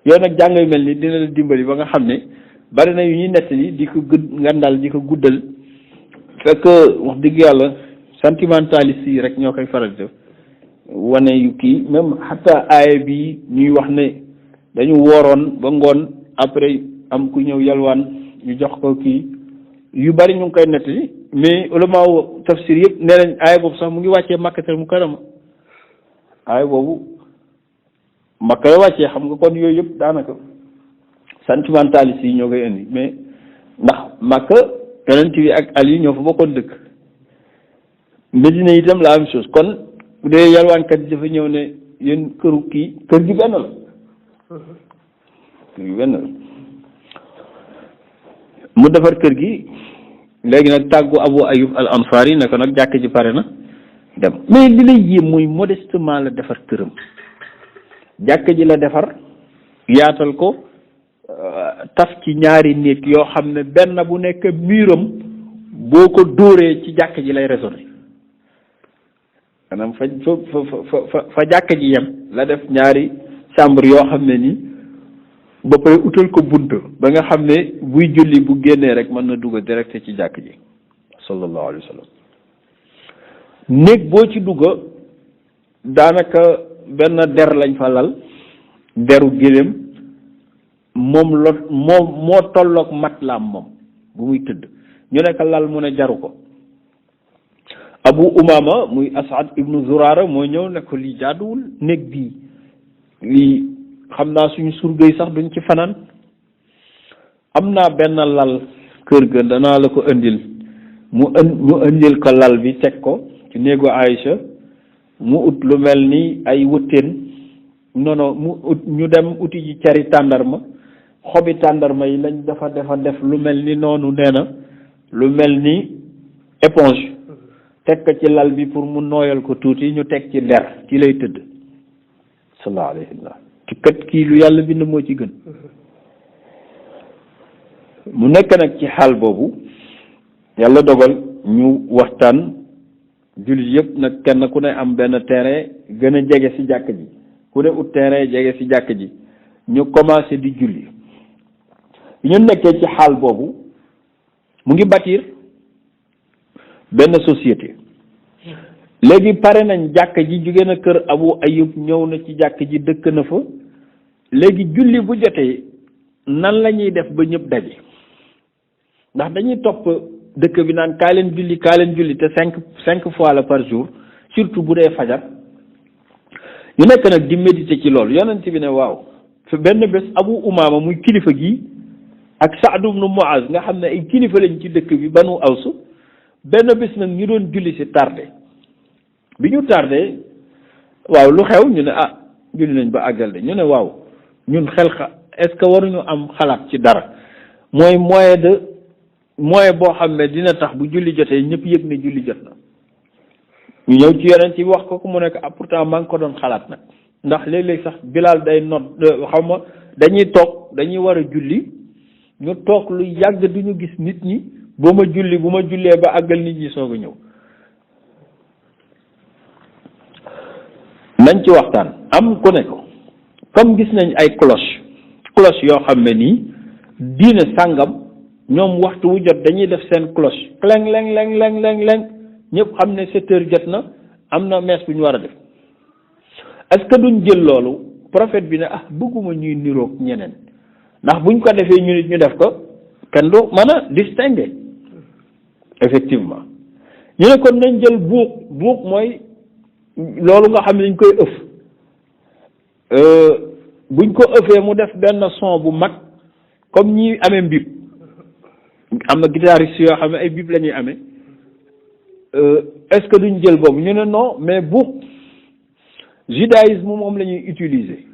yooyu nag jàng yu mel ni dina la dimbali ba nga xam ne bari na yu ñuy nettali di ko ngandal di ko guddal fekk wax dëgg yàlla sentimentaliste yi rek ñoo koy faral def wane yu kii même xataa aaya bi ñuy wax ne dañu wooroon ba ngoon après am ku ñëw yalwaan ñu jox ko kii yu bari ñu ngi koy nettali mais ulama tafsir yëpp nee nañ aaya boobu sax mu ngi wàccee Makkatal Mukarrama aaya boobu Makka la wàccee xam nga kon yooyu yëpp daanaka sentimentaliste yi ñoo koy indi mais ndax Makka yonent bi ak Ali ñoo fa bokkoon dëkk Medina itam la même chose kon bu dee yalwaankat yi dafa ñëw ne yéen këru kii kër gi benn la kër gi benn la mu defar kër gi léegi nag tàggu Abu Ayyub al Ansari ne ko nag jàkk ji pare na dem mais li lay yéem muy modestement la defar këram jàkk ji la defar yaatal ko taf ci ñaari néeg yoo xam ne benn bu nekk miiram boo ko dóoree ci jàkk ji lay résonné maanaam fa jàkk ji yem la def ñaari chambre yoo xam ne nii ba pare utal ko bunt ba nga xam ne buy julli bu génnee rek mën na dugg direct ci jàkk ji sallallahu alayhi wa sallam néeg boo ci dugg daanaka benn der lañ fa lal deru géléem moom moo tolloog matlaam moom bu muy tëdd ñu nekk lal mu ne jaru ko Abu Umama muy Asad ibnu Zurara moo ñëw ne ko lii jaaduwul néeg bii lii xam naa suñu surga yi sax duñ ci fanaan am naa benn lal kër ga danaa la ko indil mu indil ko lal bi teg ko ci néegu Aïcha mu ut lu mel ni ay wëttéen non mu ut ñu dem uti ji cari tàndarma xobi tàndarma yi lañ dafa def lu mel ni noonu nee na lu mel ni éponge teg ko ci lal bi pour mu nooyal ko tuuti ñu teg ci der ci lay tëdd sallallahu alayhi wa sallam ci kat kii lu yàlla bind moo ci gën mu nekk nag ci xaal boobu yàlla dogal ñu waxtaan jullit yëpp nag kenn ku ne am benn terrain gën a jege ci jàkk ji ku ne ut terrain jege ci jàkk ji ñu commencé di julli ñu nekkee ci xaal boobu mu ngi bâtir benn société léegi pare nañ jàkk ji jóge na kër Abu Ayyub ñëw na ci jàkk ji dëkk na fa léegi julli bu jotee nan la ñuy def ba ñëpp daje ndax dañuy topp dëkk bi naan kaa leen julli te cinq fois la par jour surtout bu dee fajar ñu nekk nag di méditer ci loolu yonent bi ne waaw fi benn bés Abu Umaama muy kilifa gi ak Saad ibn Muaz nga xam ne ay kilifa lañ ci dëkk bi Banu Aws benn bés nag ñu doon julli si tardé bi ñu tardé waaw lu xew ñu ne julli nañ ba àggal de ñu ne waaw ñun est-ce que waruñu am xalaat ci dara mooy moyen boo xam ne dina tax bu julli jotee ñëpp yëg ne julli jot na ñu ñëw ci yonent bi wax ko mu nekk pourtant maa ngi ko doon xalaat nag ndax léeg-léeg sax Bilaal day xaw ma dañuy war a julli ñu toog lu yàgg duñu gis nit ñi bu ma jullee ba àggal nit ñi soog a ñëw nañ ci waxtaan am ku ne ko comme gis nañ ay cloche yoo xam ne nii diine sàngam ñoom waxtu wu jot dañuy def seen cloche cleng leng leng leng leng leng ñëpp xam ne 7 heures jot na am na messe bu ñu war a def est-ce que duñ jël loolu prophète bi ne bëgguma ñuy niroog ñeneen ndax buñ ko defee ñu nit ñu def ko kenn du mën a distinguer effectivement ñu ne kon nañ jël buuk mooy loolu nga xam ne dañ koy ëf buñ ko ëfee mu def benn son bu mag comme ñi amee mbib am na guitariste yoo xam ne ay bib la ñuy amee est-ce que duñ jël boobu ñu ne non mais buuk judaïsme moom la ñuy utiliser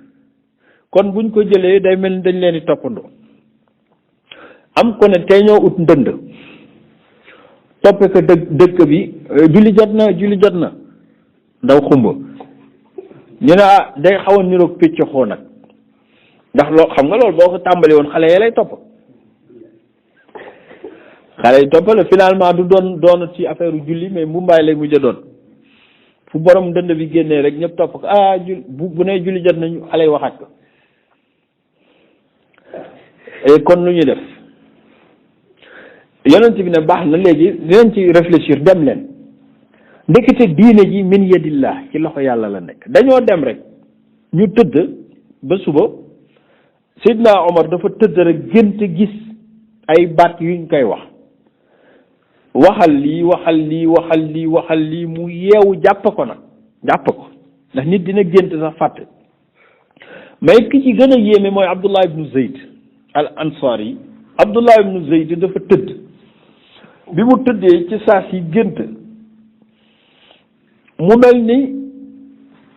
kon buñ ko jëlee day mel ni dañ leen di toppandoo am ko ne tey ñoo ut ndënd toppe ko dëkk bi julli jot na ndaw xumba ñu ne day xaw a niroog picc xoo nag ndax loo xam nga loolu boo ko tàmbali woon xale yi lay topp xale yi topp la finalement du doon ci affaire julli mais mbumbaay lay mujj a doon fu borom dënd bi génnee rek ñëpp topp ko bu ne julli jot nañu xale yi waxaat ko kon lu ñuy def yonent bi ne baax na léegi dinañ ci réfléchir dem leen ndekete diine ji min yadillah ci loxo yàlla la nekk dañoo dem rek ñu tëdd ba suba Seydina Omar dafa tëdd rek gént gis ay baat yuñ koy waxal lii mu yeewu jàpp ko ndax nit dina gént sax fàtte mais ki ci gën a yéeme mooy Abdullah ibnu Zayd al Ansari Abdullah ibnu Zayd dafa tëdd bi mu tëddee ci saa si gént mu mel ni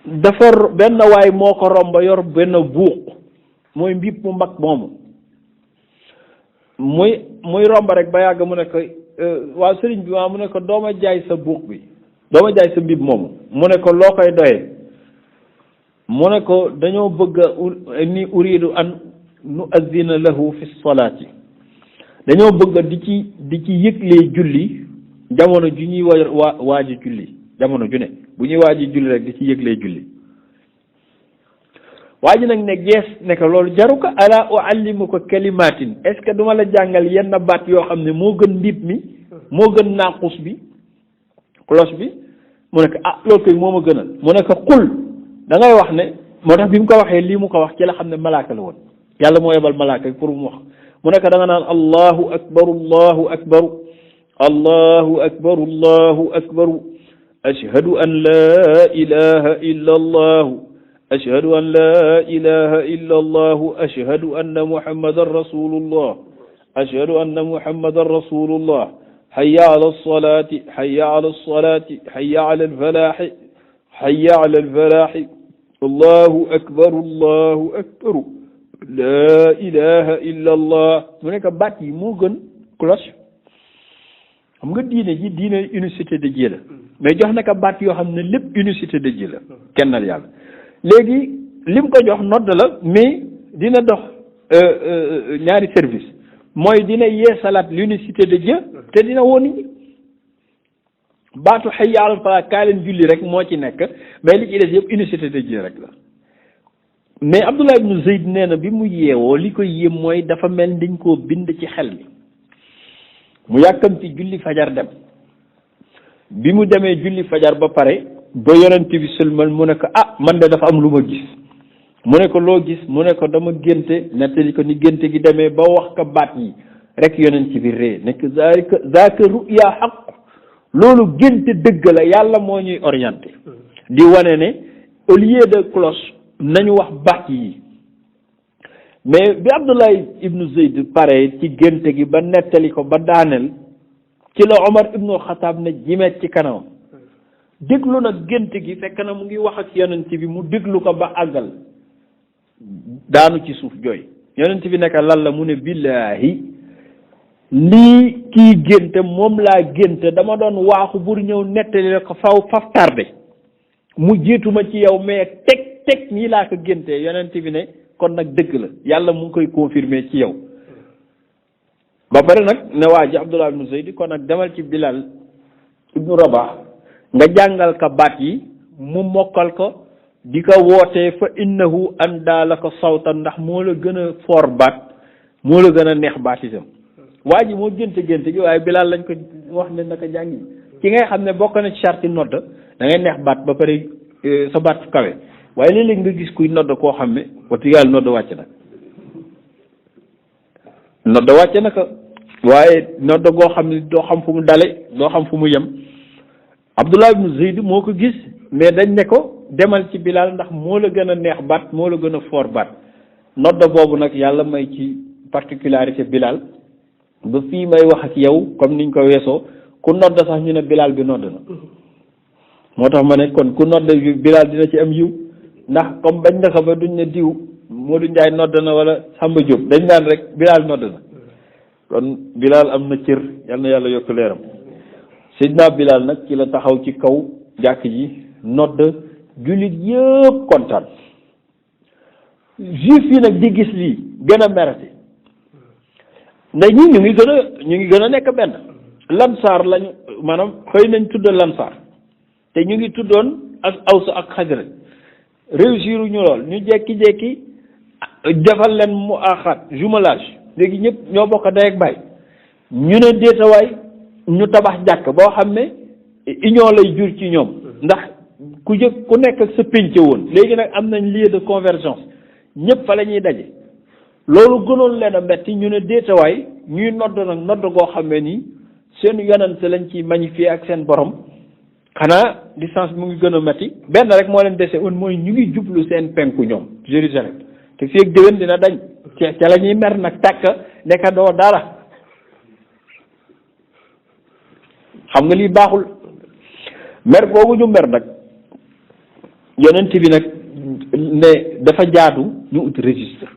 dafa benn waay moo ko romba yor benn buuq mooy mbiib mu mag moomu muy romba rek ba yàgg mu ne ko waaw sëriñ bi mu ne ko dooma jaay sa buuq bi dooma jaay sa mbiib moomu mu ne ko loo koy doyee mu ne ko dañoo bëgg ni uridu an nu azina lahu fi salaati dañoo bëgg di ci yëglee julli jamono ju ñuy waaji julli jamono ju ne bu ñuy waaji julli rek di ci yëglee julli waa ji nag ne gees ne ko loolu jaru ko ala uallimuka kalimatin est-ce que duma la jàngal yenn baat yoo xam ne moo gën mbiib mi moo gën naaqus bi cloche bi mu ne ko loolu koy moo ma gënal mu ne ko xul da ngay wax ne moo tax bi mu ko waxee lii mu ko wax ci la xam ne malaaka la woon yàlla moo yebal malaaka pour mu wax mu ne ko da nga naan allahu akbar allahu akbar allahu akbar allahu akbar ashhadu an la ilaha illa allahu ashhadu an la ilaha illa allahu ashhadu anna muhammadan rasulullah ashhadu anna muhammadan rasulullah hayya ala alsalati hayya ala alsalati hayya ala alfalahi hayya ala alfalahi allahu akbar la ilaha illa allah mu nekk baat yi moo gën cloche xam nga diine unicité de Dieu la mais jox na ko baat yoo xam ne lépp unicité de Dieu la kennal yàlla léegi lim ko jox nodd la mais dina dox ñaari service mooy dina yeesalaat l'unicité de Dieu te dina woo nit ñi baatu hayya alal falaa kaa leen julli rek moo ci nekk mais li ci des yëpp unicité de Dieu rek la mais Abdullah ibnu Zayd nee na bi mu yeewoo li ko yéem mooy dafa mel dañ koo bind ci xel mi mu yàkkamti julli fajar dem bi mu demee julli fajar ba pare ba yonent bi sëlmal mu ne ko man de dafa am lu ma gis mu ne ko loo gis mu ne ko dama génte nettali ko ni génte gi demee ba wax ko baat yi rek yonent bi ree nekk zaaka ruya xaq loolu génte dëgg la yàlla moo ñuy orienté di wane ne au lieu de cloche nañu wax baat yi mais bi Abdullah ibnu Zayd pare ci génte gi ba nettali ko ba daaneel ci la Omar ibnu Xataab ne jimeet ci kanamam déglu nag gént gi fekk na mu ngi wax ak yonent bi mu déglu ko ba àggal daanu ci suuf jooy yonent bi nekk lan la mu ne billaahi lii kii génte moom laa génte dama doon waaxu bur ñëw nettali la ko faf tardé mu jiituma ci yow mais teg nii laa ko génte yonent bi ne kon nag dëgg la yàlla mu ngi koy confirmer ci yow ba pare nag ne waa ji Abdullah ibnu Zayd kon nag demal ci Bilal ibnu Rabah nga jàngal ko baat yi mu mokkal ko di ko wootee fa innahu andaa la ko sawtan ndax moo la gën a foor baat moo la gën a neex baat itam waa ji moo génte gi waaye Bilal lañ ko wax ne naka jàngi ki ngay xam ne bokk na ci charte nodd da ngay neex baat ba pare sa baat kawe waaye léeg-léeg nga gis kuy nodd koo xam ne wax dëgg yàlla nodd wàcc na ko waaye nodd goo xam ne doo xam fu mu dale doo xam fu mu yem Abdullah ibnu Zayd moo ko gis mais dañ ne ko demal ci Bilal ndax moo la gën a neex baat moo la gën a foor baat nodd boobu nag yàlla may ci particularité Bilal ba fii may wax ak yow comme niñ ko weesoo ku nodd sax ñu ne Bilal bi nodd na moo tax ma ne kon ku nodd Bilal dina ci am yiw ndax comme bañ na ko ba duñ ne diw Modou Ndiaye nodd na wala Samba Diop dañ naan rek Bilal nodd na kon Bilal am na cër, yal na yàlla yokk leeram. Seydina Bilal nag ci la taxaw ci kaw jàkk ji nodd, jullit yëpp kontaan. juif yi nag di gis lii gën a merati ndax ñi ñu ngi gën a nekk benn. lansaar lañu maanaam xëy nañ tudd lansaar te ñu ngi tuddoon ak Aws ak Xasraj, réussir ñu lool, ñu jekki-jekki defal leen mu axaat jumelage, léegi ñëpp ñoo bokk day ak baay. ñu ne déetawaay ñu tabax jàkk boo xam ne union lay jur ci ñoom, ndax ku nekk ak sa pénc woon, léegi nag am nañ lieu de convergence, ñëpp fa la ñuy daje. loolu gënoon leen a metti, ñu ne déetawaay ñuy nodd nag nodd goo xam ne nii seen yonent lañ ci magnifier ak seen borom. xanaa distance bi mu ngi gën a metti, benn rek moo leen dese woon mooy ñu ngi jublu seen penku ñoom Jérusalem, te fii ak déwén dina dañ ca la ñuy mer nag tàkk nekka doo dara. xam nga lii baaxul, mer boobu ñu mer nag yonent bi nag ne dafa jaadu ñu ut registre.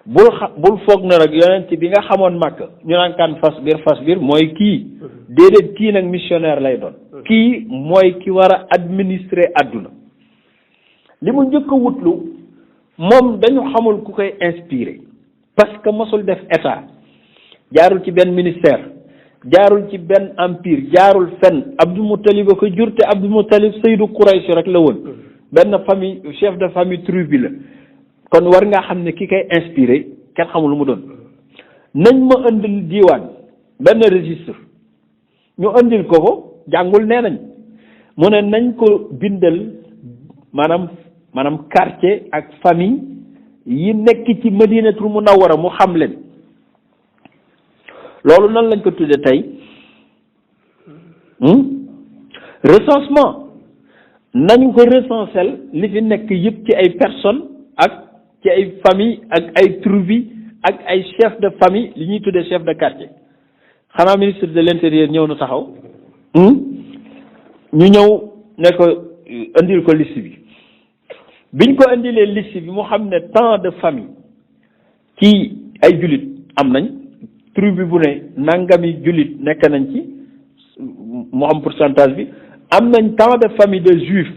bul foog na nag yonent bi nga xamoon màkk ñu naan kan fas biir mooy kii, déedéet, kii nag missionnaire lay doon. kii mooy ki war a administrer àdduna. li mu njëkk a wutlu moom dañu xamul ku koy inspiré, parce que mosul def état, jaarul ci benn ministère, jaarul ci benn empire, jaarul fenn. Abdou Moutalib a ko jur, te Abdou Moutalib Seydou Quraysh rek la woon, benn famille, chef de famille tribu la. kon war nga xam ne ki koy inspiré kenn xamul lu mu doon. nañ ma indil diiwaan, benn registre, ñu indil ko jàngul nee nañ, mu ne nañ ko bindal maanaam quartier ak famille yi nekk ci Madinatul Munawwara mu xam leen. loolu nan lañ ko tudde tey recensement. nañ ko recensel li fi nekk yëpp ci ay personnes ak ci ay famille ak ay tribu ak ay chef de famille, li ñuy tuddee chef de quartier. xanaa ministre de l'intérieur ñëw na taxaw ñu ñëw ne ko indil ko liste bi. biñ ko indilee liste bi mu xam ne tant de famille ci ay jullit am nañ, tribu bu ne nangami jullit nekk nañ ci, mu am pourcentage bi. am nañ tant de famille de juifs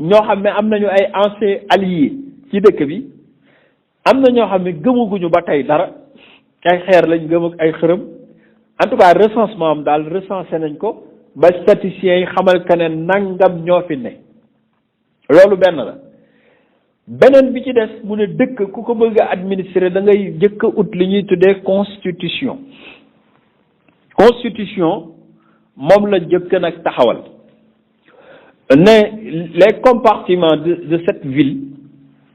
ñoo xam ne am nañu ay anciens alliés ci dëkk bi. am na ñoo xam ne gëmaguñu ba tey dara, ay xeer lañ gëm ak ay xërëm. en tout cas recensement am daal recensé nañ ko ba statisticiens yi xamal que ne nangam ñoo fi ne. loolu benn la. beneen bi ci des mu ne dëkk ku ko bëgg a administrer da ngay jëkk a ut li ñuy tuddee constitution. constitution moom la jëkk nag taxawal ne les compartiments de cette ville,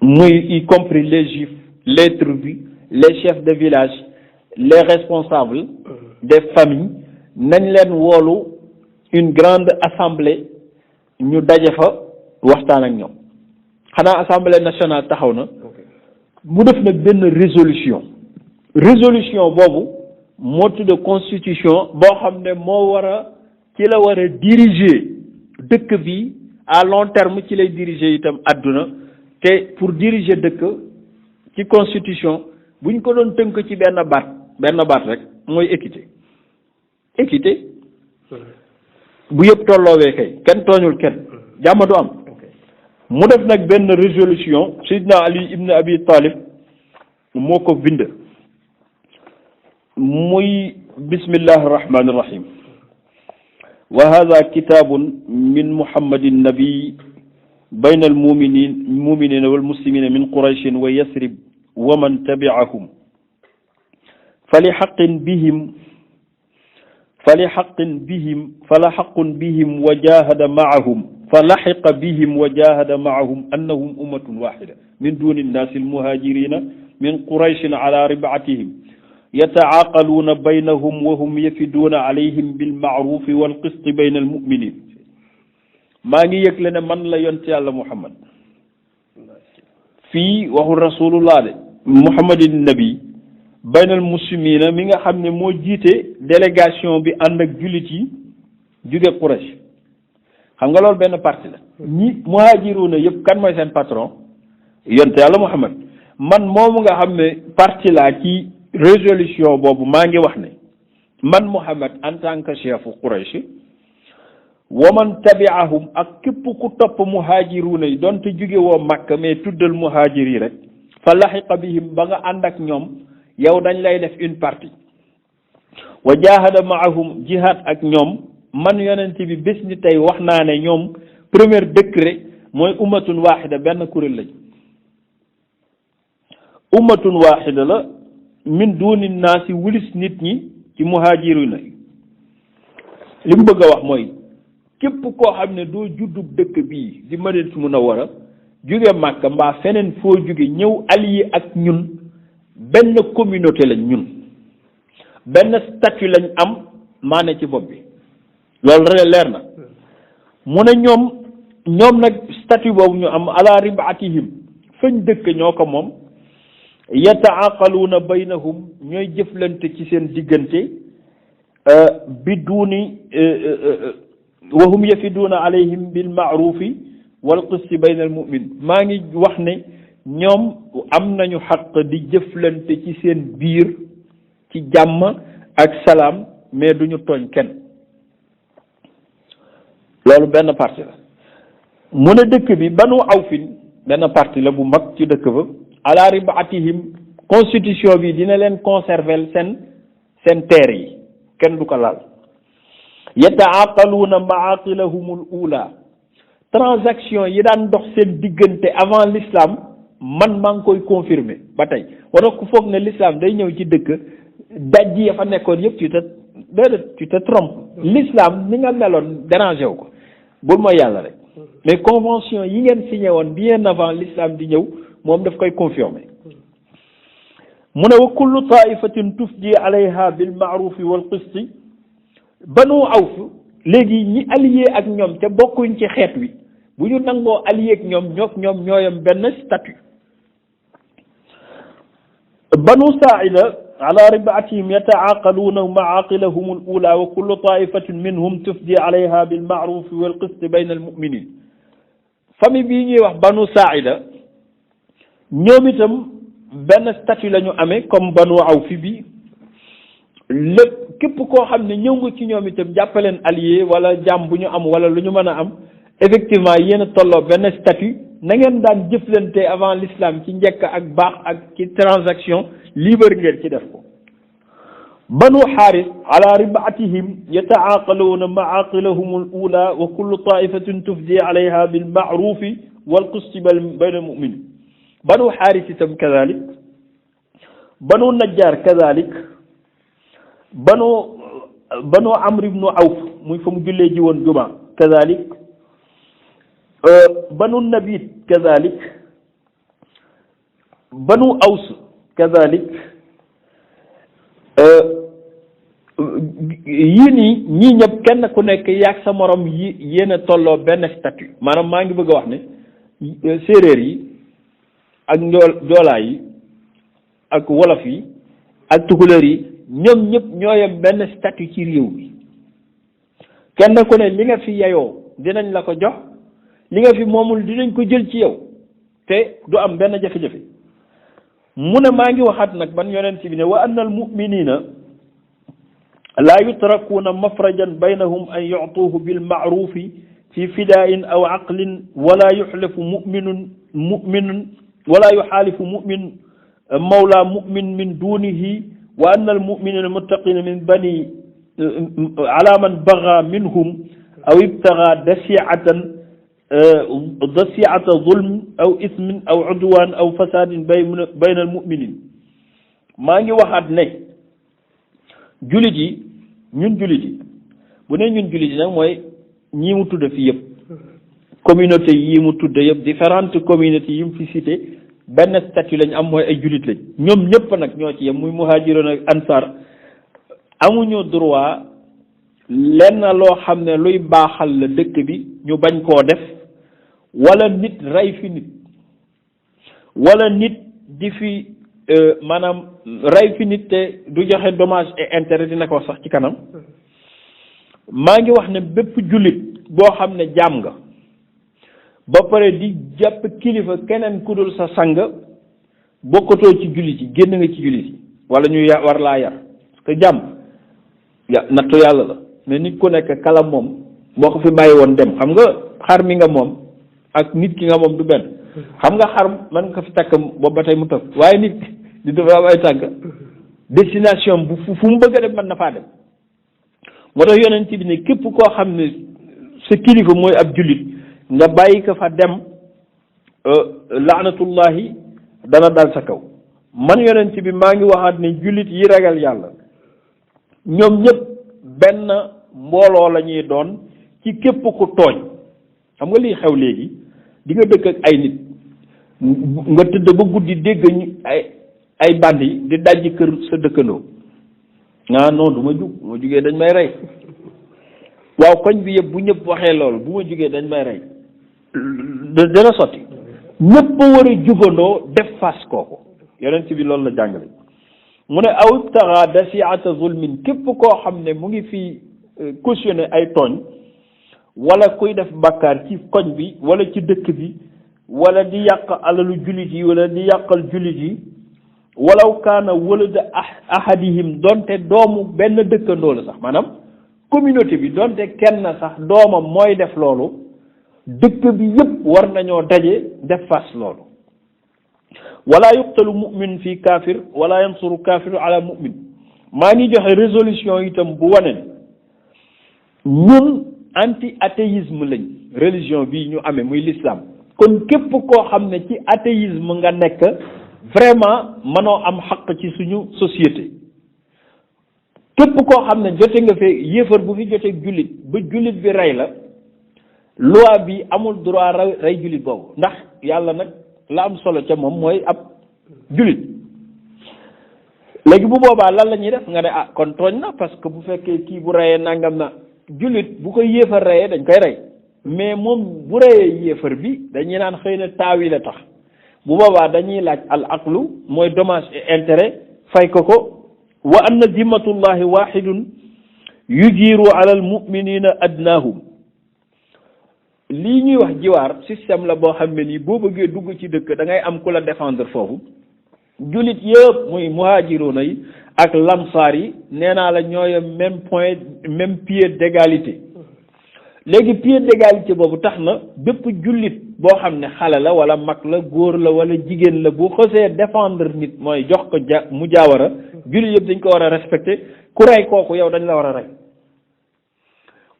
muy y compris les juifs, les tribus, les chefs de village, les responsables des familles, nañ leen woolu une grande assemblée, ñu daje fa waxtaan ak ñoom. xanaa assemblée nationale taxaw na, mu def nag benn résolution boobu moo tudd constitution, boo xam ne moo ci la war a diriger dëkk bi à long terme, ci lay diriger itam àdduna. te pour diriger dëkk ci constitution buñ ko doon tënk ci benn baat rek mooy équité. bu yëpp tolloowee kay kenn tooñul kenn, jàmm du am. mu def nag benn résolution, Seydina Ali ibn Abi Talib moo ko bind, muy bismillahi rahmani rahim. wa hada kitabun min muhammadin nabi bayna almuminina walmuslimina min qurayshin wa yasrib wa man tabi'ahum fala haqqun bihim wa jahada ma'ahum falahiqa bihim wa jahada ma'ahum annahum ummatun wahida min duni an-nasi al-muhajirina min qurayshin ala rib'atihim yata'aqaluna baynahum wa hum yafiduna alayhim bil ma'ruf wal qist bayna al-mu'minin. maa ngi yëgle ne man la yonent yàlla Muhammad, fii waxul rasulullah de, Muhammadin nabi baynal muslimina, mi nga xam ne moo jiite délégation bi ànd ak jullit yi jóge Quraysh. xam nga loolu benn parti la. ñi muhajiruna yëpp kan mooy seen patron? yonent yàlla Muhammad. man moomu nga xam ne parti laa ci résolution boobu maa ngi wax ne man Muhammad en tant que chefu Quraysh wa man tabi'ahum ak képp ku topp muhaajiruuna yi donte jóge woo Makka mais tuddal muhaajir yi rek fa laxiqa bihim ba nga ànd ak ñoom yow dañ lay def une partie wa jahada maahum jihad ak ñoom man yonent bi bés ni tey wax naa ne ñoom premier décret mooy ummatun waaxida benn kuréel lañ ummatun waaxida la min duni naasi wulis nit ñi ci muhaajiruna li mu bëgg a wax mooy képp koo xam ne doo juddub dëkk bii di Madinatu Munawwara jóge Màkka mbaa feneen foo jóge ñëw allié ak ñun benn communauté lañ ñun benn statut lañ am maane ci bopp bi loolu rek leer na mu ne ñoom nag statut boobu ñu am ala ribaatihim fañ dëkk ñoo ko moom yataaqaluuna baynahum ñooy jëflante ci seen diggante bi duuni wa hum yafiduuna alayhim bil maarufi wal qisti bayna al mu'min maa ngi wax ne ñoom am nañu xaq di jëflante ci seen biir ci jàmm ak salaam mais duñu tooñ kenn loolu benn parti la mu ne dëkk bi banu awfin benn parti la bu mag ci dëkk ba ala ribaatihim constitution bi dina leen conserver seen terre yi kenn du ko laal yataaqaluuna maaqilahumul ula transaction yi daan dox seen diggante avant l'islam man maa ngi koy confirmer ba tey wala ku foog ne l'islam day ñëw ci dëkk dajji ya fa nekkoon yëpp tu te trompes l'islam ni nga meloon dérangé wu ko bul mooy yàlla rek mais convention yi ngeen signé woon bien avant l'islam di ñëw moom daf koy confirmer mu ne wa kullu taifatin tufdi alayha bil maarufi wal qisti banu awf léegi ñi allié ak ñoom te bokkuñ ci xeet wi bu ñu nangoo allié ak ñoom ñooyam benn statut banu saa'ida ala ribaatihim yataaqaluuna maaqilahum al ula wa kullu taifatin minhum tufdi alayha bil maarufi wal qisti bayna al muminin famille bii ñuy wax banu saa'ida ñoom itam benn statut la ñu amee comme banu awf bi lépp képp koo xam ne ñëw nga ci ñoom itam jàppaleen allié wala jàmm bu ñu am wala lu ñu mën a am effectivement yéen a tolloo benn statut na ngeen daan jëflante avant l'islam ci njëkk ak baax ak ci transaction libre ngeen ci def ko banu xaaris ala ribaatihim yataaqaluuna maaqilahum al ula wa kullu taifatin tufdi alayha bil maarufi wal qisti bayna al muminin banu xaaris itam kadalik banu najjar kadalik banu amr ibnu awf muy fa mu jullee ji woon juma kadalik banu nabit kadalik banu aws kadalik yii nii ñii ñëpp kenn ku nekk yaag sa morom yi yéen a tolloo benn statut maanaam maa ngi bëgg a wax ne séeréer yi ak joolaa yi ak wolof yi ak tukulóor yi ñoom ñëpp ñooyam benn statut ci réew mi kenn ku ne li nga fi yeyoo dinañ la ko jox li nga fi moomul dinañ ko jël ci yow te du am benn jafe-jafe mu ne maa ngi waxaat nag ban yonent bi ne wa anna al muminina laa yutrakuuna mafrajan baynahum an yutuuhu bil maarufi fi fidain aw aqlin wala yuxlifu muminun wala yuxaalifu mumin mawla mumin min dunihi wa anna al muminina muttaqina min bani ala man baga minhum aw ibtaga dasiata zulm aw ismin aw udwan aw fasadin bayna al muminin maa ngi waxaat ne jullit yi ñun jullit yi bu ne ñun jullit yi nag mooy ñii mu tudd fii yëpp communauté yi mu tudd yëpp différentes communautés yi mu fi cité benn statut lañ am mooy ay jullit lañ ñoom ñëpp nag ñoo ci yem muy muhaajiroon ak ansar amuñu droit lenn loo xam ne luy baaxal la dëkk bi ñu bañ koo def wala nit rey fi nit wala nit di fi maanaam rey fi nit te du joxe dommage et intérêt dina ko wax sax ci kanam maa ngi wax ne bépp jullit boo xam ne jaam nga ba pare di jàpp kilifa keneen ku dul sa sang bokkatoo ci jullit yi génn nga ci jullit yi wala ñu war laa yar parce que jàmm nattu yàlla la mais nit ku nekk kala moom boo ko fi bàyyi woon dem xam nga xar mi nga moom ak nit ki nga moom du benn xam nga xar man nga ko fi takk boobu ba tey mu toog waaye nit di dafa am ay tànk destination bu fu mu bëgg a dem mën na faa dem moo tax yonent bi ne képp koo xam ne sa kilifa mooy ab jullit nga bàyyi ko fa dem laanatullahi dana dal sa kaw man yonent bi maa ngi waxaat ne jullit yi ragal yàlla ñoom ñëpp benn mbooloo la ñuy doon ci képp ku tooñ xam nga lii xew léegi di nga dëkk ak ay nit nga tëdd ba guddi dégg ñu ay bandi di dajji kër sa dëkkandoo ah non du ma jug bu ma jugee dañ may rey waaw koñ bi yëpp bu ñëpp waxee loolu bu ma jugee dañ may rey dana sotti ñëpp a war a jugandoo def fas kooku yonent bi loolu la jàngale mu ne aw ibtaxa dasiata zulmin képp koo xam ne mu ngi fi cautionné ay tooñ wala kuy def bàkkaar ci koñ bi wala ci dëkk bi wala di yàq alalu jullit yi wala di yàqal jullit yi walaw kaana walada ahadihim donte doomu benn dëkkandoo la sax maanaam communauté bi donte kenn sax doomam mooy def loolu dëkk bi yëpp war nañoo daje def fas loolu wala yuqtalu mu'min fii kaafir wala yansuru kaafiru ala mu'min maa ngi joxe résolution itam bu wane ne ñun anti athéisme lañ religion bii ñu amee muy l'islam kon képp koo xam ne ci athéisme nga nekk vraiment mënoo am xaq ci suñu société képp koo xam ne jote nga fee yéefar bu fi joteeg jullit ba jullit bi rey la loi bi amul droit rey jullit boobu ndax yàlla nag la am solo ca moom mooy ab jullit léegi bu boobaa lan la ñuy def nga ne ah kon tooñ na parce que bu fekkee kii bu reyee nangam na jullit bu koy yéefar reyee dañ koy rey mais moom bu reyee yéefar bi dañuy naan xëy na taawi la tax bu boobaa dañuy laaj al aqlu mooy dommage et intérêt fay ko wa anna zimmatullahi waxidun yujiru ala al muminina adnaahum lii ñuy wax jiwaar système la boo xam ne nii boo bëggee dugg ci dëkk da ngay am ku la défendre foofu jullit yëpp muy muhajiruna yi ak lamsaar yi nee naa la ñooy même point même pied d'égalité léegi pied d'égalité boobu tax na bépp jullit boo xam ne xale la wala mag la góor la wala jigéen la bu xësee défendre nit mooy jox ko mu jaawara jullit yëpp dañ ko war a respecté ku rey kooku yow dañ la war a rey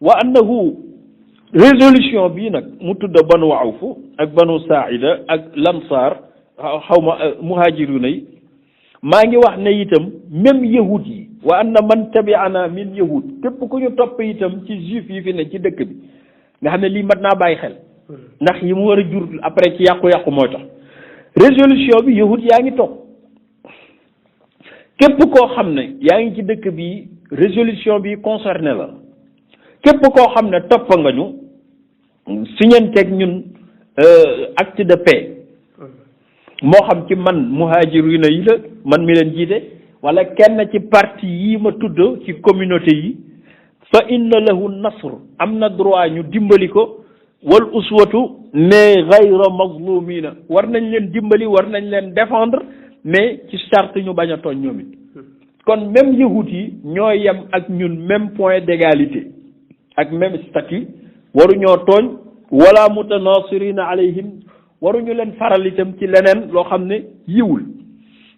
wa annahu résolution bii nag mu tudd banu awfu ak banu saida ak lamsaar xawma muhajiruna yi maa ngi wax ne itam même yahud yi wa anna man tabi'ana min yahud képp ku ñu topp itam ci juif yi fi ne ci dëkk bi nga xam ne lii mat naa bàyyi xel ndax yi mu war a jur après ci yàqu-yàqu mooy tax résolution bi yahud yaa ngi topp képp koo xam ne yaa ngi ci dëkk bi résolution bi concerné la képp koo xam ne topp nga ñu siñanteeg ñun acte de paix moo xam ci man muhajiruna yi la man mi leen jiite wala kenn ci parti yi ma tudd ci communauté yi fa inna lahu nasr am na droit ñu dimbali ko wal uswatu mais gayra mazlumina war nañ leen dimbali war nañ leen défendre mais ci charte ñu bañ a tooñ ñoom it kon même yahut yi ñoo yem ak ñun même point d'égalité ak même statut waruñoo tooñ wala mutanasirina alayhim waruñu leen faral itam ci leneen loo xam ne yiwul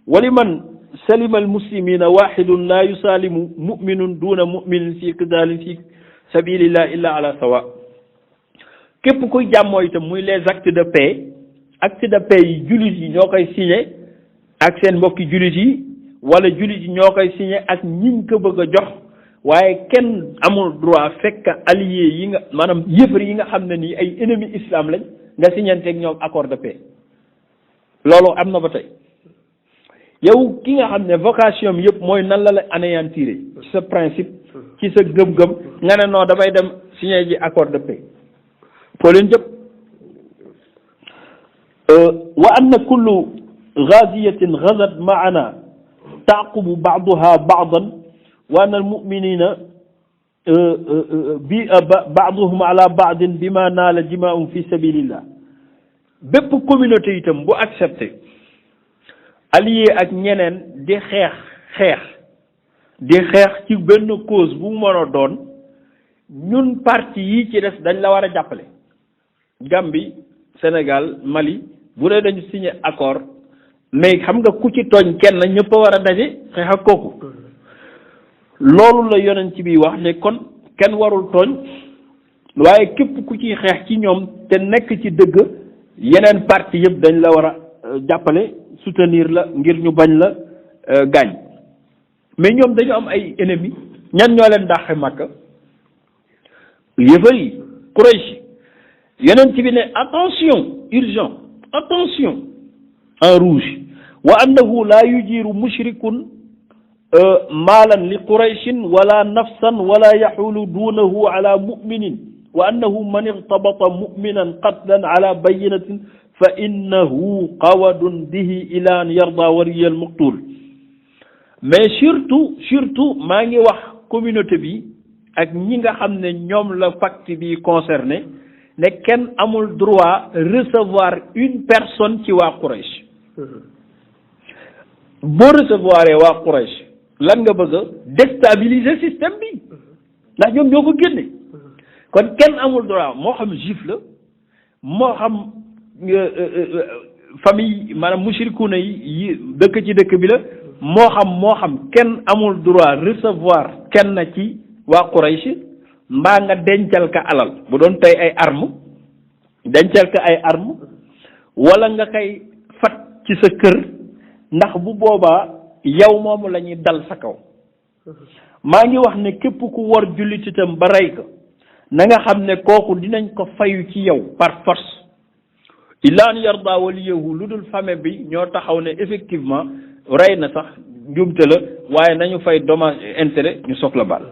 wali man salima al muslimina waxidun la yusalimu muminun duna muminin fi qitaalin fi sabilillah illa ala sawa képp kuy jàmmoo itam muy les actes de paix yi jullit yi ñoo koy signé ak seen mbokki jullit yi wala jullit yi ñoo koy signé ak ñiñ ko bëgg a jox waaye kenn amul droit fekk allié yi nga maanaam yëfar yi nga xam ne nii ay ennemi islam lañ nga signanteeg ñoom accord de paix loolu am na ba tey yow ki nga xam ne vocation bi yëpp mooy nan la la anéantir ci sa principe ci sa gëm-gëm nga ne non damay dem signé ji accord de paix foo leen jëpp wa anna kullu ghaziyatin ghazat ma'ana taqubu ba'daha ba'dan wa anna al-mu'minina ba'duhum ala ba'din bima naala jimaa'um fi sabilillah bépp communauté itam bu accepté allié ak ñeneen di xeex di xeex ci benn cause bu mu mën a doon ñun parti yi ci des dañ la war a jàppale. Gambie Sénégal Mali bu dee dañu signé accord mais xam nga ku ci tooñ kenn ñëpp a war a daje xeex ak kooku loolu la yonent bi wax ne kon kenn warul tooñ waaye képp ku ciy xeex ci ñoom te nekk ci dëgg yeneen parti yëpp dañ la war a jàppale soutenir la ngir ñu bañ la gaañ mais ñoom dañu am ay ennemis ñan ñoo leen dàqe Makka yëfar yi Quraysh yonent bi ne attention urgent attention en rouge wa annahu la yujiru mushrikun maalan li qurayshin wala nafsan wala yaxulu duunahu ala muminin wa annahu man irtabata muminan qatlan ala bayinatin fa innahu qawadun bihi ila an yarda waliya almaqtul mais surtout maa ngi wax communauté bi ak ñi nga xam ne ñoom la pacte bi concerné ne kenn amul droit recevoir une personne ci waa Quraysh boo recevoir waa Quraysh lan nga bëgg a déstabiliser système bi ndax ñoom ñoo ko génne kon kenn amul droit moo xam juif la moo xam famille maanaam mushrikuna yi dëkk ci dëkk bi la moo xam kenn amul droit recevoir kenn ci waa Quraysh mbaa nga dencal ka alal bu doon tey ay arme dencal ka ay arme wala nga koy fat ci sa kër ndax bu boobaa yow moomu la ñuy dal sa kaw maa ngi wax ne képp ku war jullit itam ba rey ko na nga xam ne kooku dinañ ko fayu ci yow par force illa an yarda waliyahu lu dul famille bi ñoo taxaw ne effectivement rey na sax njuumte la waaye nañu fay dommage intérêt ñu soog la baal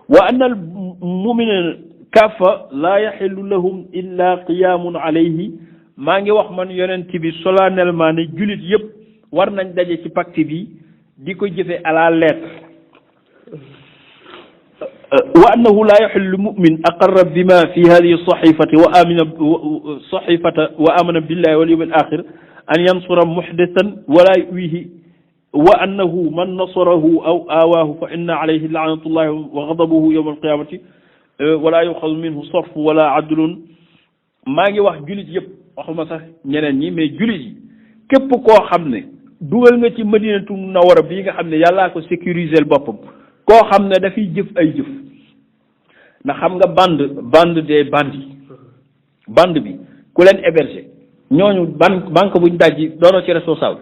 wa anna al mu'minina kafa la yaxillu lahum illa qiyaamun alayhi maa ngi wax man yonent bi solennellement ne jullit yépp war nañ daje ci pacte bi di ko jëfe à la lettre wa annahu la yaxillu mu'min aqarra bima fi hadihi sahifati wa amana billahi wal yawmil akhir an yansura muhdathan wala yuwihi wa annahu man nasarahu aw awaahu fa inna alayhi la'natullahi wa ghadabuhu yawm al-qiyamati wala yuxazu minhu sarf wala adlun maa ngi wax jullit yëpp waxuma sax ñeneen ñi mais jullit yi képp koo xam ne dugal nga ci madinatu munawwara bii nga xam ne yàllaa ko sécuriser boppam koo xam ne dafay jëf ay jëf ndax xam nga bande des bandits bande bi ku leen héberger ñooñu banque buñ dajji doonoo ci responsable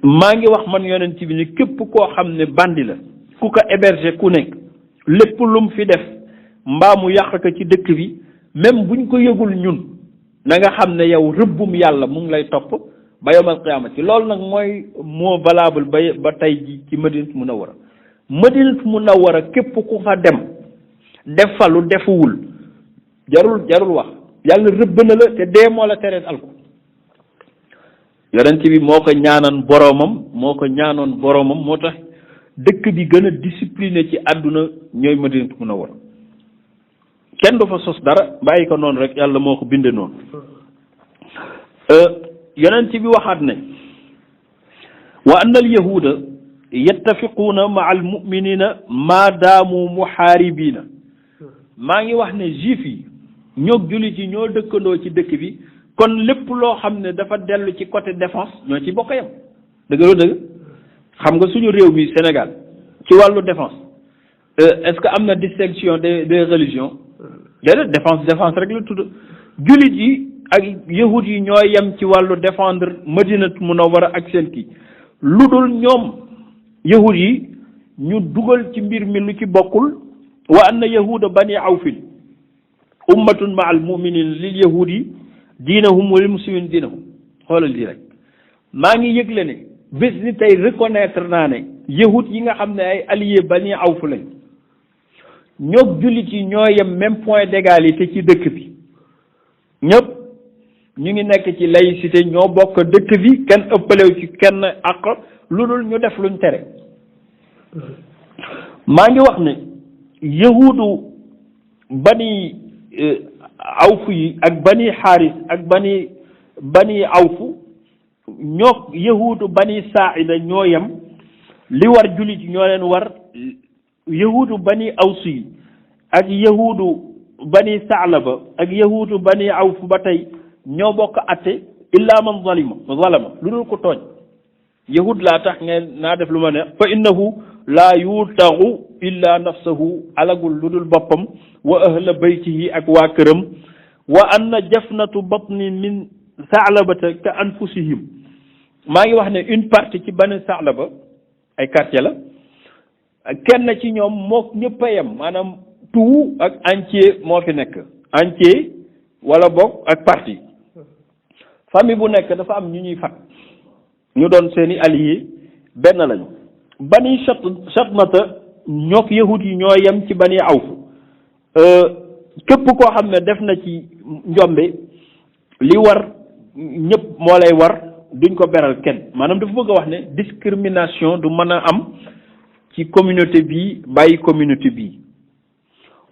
maa ngi wax man yonent bi ni képp koo xam ne bandi la ku ko héberger ku nekk lépp lum fi def mbaa mu yàq ko ci dëkk bi même buñ ko yëgul ñun na nga xam ne yow rëbbum yàlla mu ngi lay topp ba yawmal qiyaamati loolu nag mooy moo valable ba tey ji ci Madinatu Munawwara képp ku fa dem def fa lu defuwul jarul wax yàlla rëbb na la te dee moo la tereen alko yonent bi moo ko ñaanoon boroomam moo tax dëkk bi gën a discipliné ci àdduna ñooy Madinatu Munawwara kenn du fa sos dara bàyyi ko noonu rek yàlla moo ko binde noonu yonent bi waxaat ne wa anna al yahuda yattafiquuna maa al muminina maa daamu muhaaribiina maa ngi wax ne juif yi ñoog jullit yi ñoo dëkkandoo ci dëkk bi kon lépp loo xam ne dafa dellu ci côté défense ñoo ci bokk yam dëgg xam nga suñu réew mi Sénégal ci wàllu défense est-ce que am na distinction des religions déedéet défense rek la tudd jullit yi ak yahud yi ñoo yem ci wàllu défendre Madinatu Munawwara ak seen kii lu dul ñoom yahud yi ñu dugal ci mbir mi lu ci bokkul wa anna yahuda bani awfin ummatun ma al muminin lil yahudi diinahum wa lil muslimin diinahum xoolal di rek maa ngi yëgle ne bés ni tey reconnaître naa ne yahud yi nga xam ne ay alliés bani awf lañ ñoog jullit yi ñoo yem même point d'égalité ci dëkk bi ñëpp ñu ngi nekk ci laïcité ñoo bokk dëkk bi kenn ëppalew ci kenn ak lu dul ñu def luñ tere maa ngi wax ne yahudu bani awf yi ak bani xaaris ak bani awf ñoo yahudu bani saida ñoo yem li war jullit yi ñoo leen war yahuudu bani awsi ak yahuudu bani saalaba ak yahuudu bani awf ba tey ñoo bokk atte illa man zalama lu dul ko tooñ yahud laa tax ngeen naa def lu ma ne fa innahu laa yutaxu illa nafsahu alagul lu dul boppam wa ahla baytihi ak waa këram wa anna jafnatu batni min saalabata ka anfusihim maa ngi wax ne une partie ci bani saalaba ay quartier la kenn ci ñoom mook ñëpp a yem maanaam tout ak entier moo fi nekk entier wala boog ak partie famille bu nekk dafa am ñu ñuy fat ñu doon seeni alliés benn lañu bani Shatmata ñook yahud yi ñoo yem ci bani Awf képp koo xam ne def na ci njombe li war ñëpp moo lay war duñ ko beral kenn maanaam dafa bëgg a wax ne discrimination du mën a am ci communauté bii bàyyi communauté bii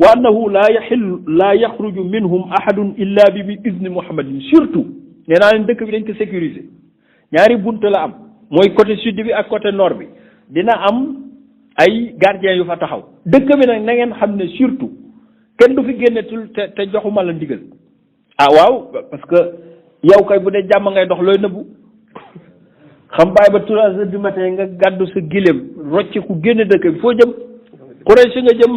wa annahu laa yaxruju minhum ahadun illa bi izni muhammadin surtout nee naa leen dëkk bi dañ ko sécuriser ñaari bunt la am mooy côté sud bi ak côté nord bi dina am ay gardien yu fa taxaw dëkk bi nag na ngeen xam ne surtout kenn du fi génnetul te joxuma la ndigal ah waaw parce que yow kay bu dee jàmm ngay dox looy nëbbu xam bàyyi ba 3 heures du matin nga gàddu sa gileem rocc ku génne dëkk bi foo jëm Quraysh nga jëm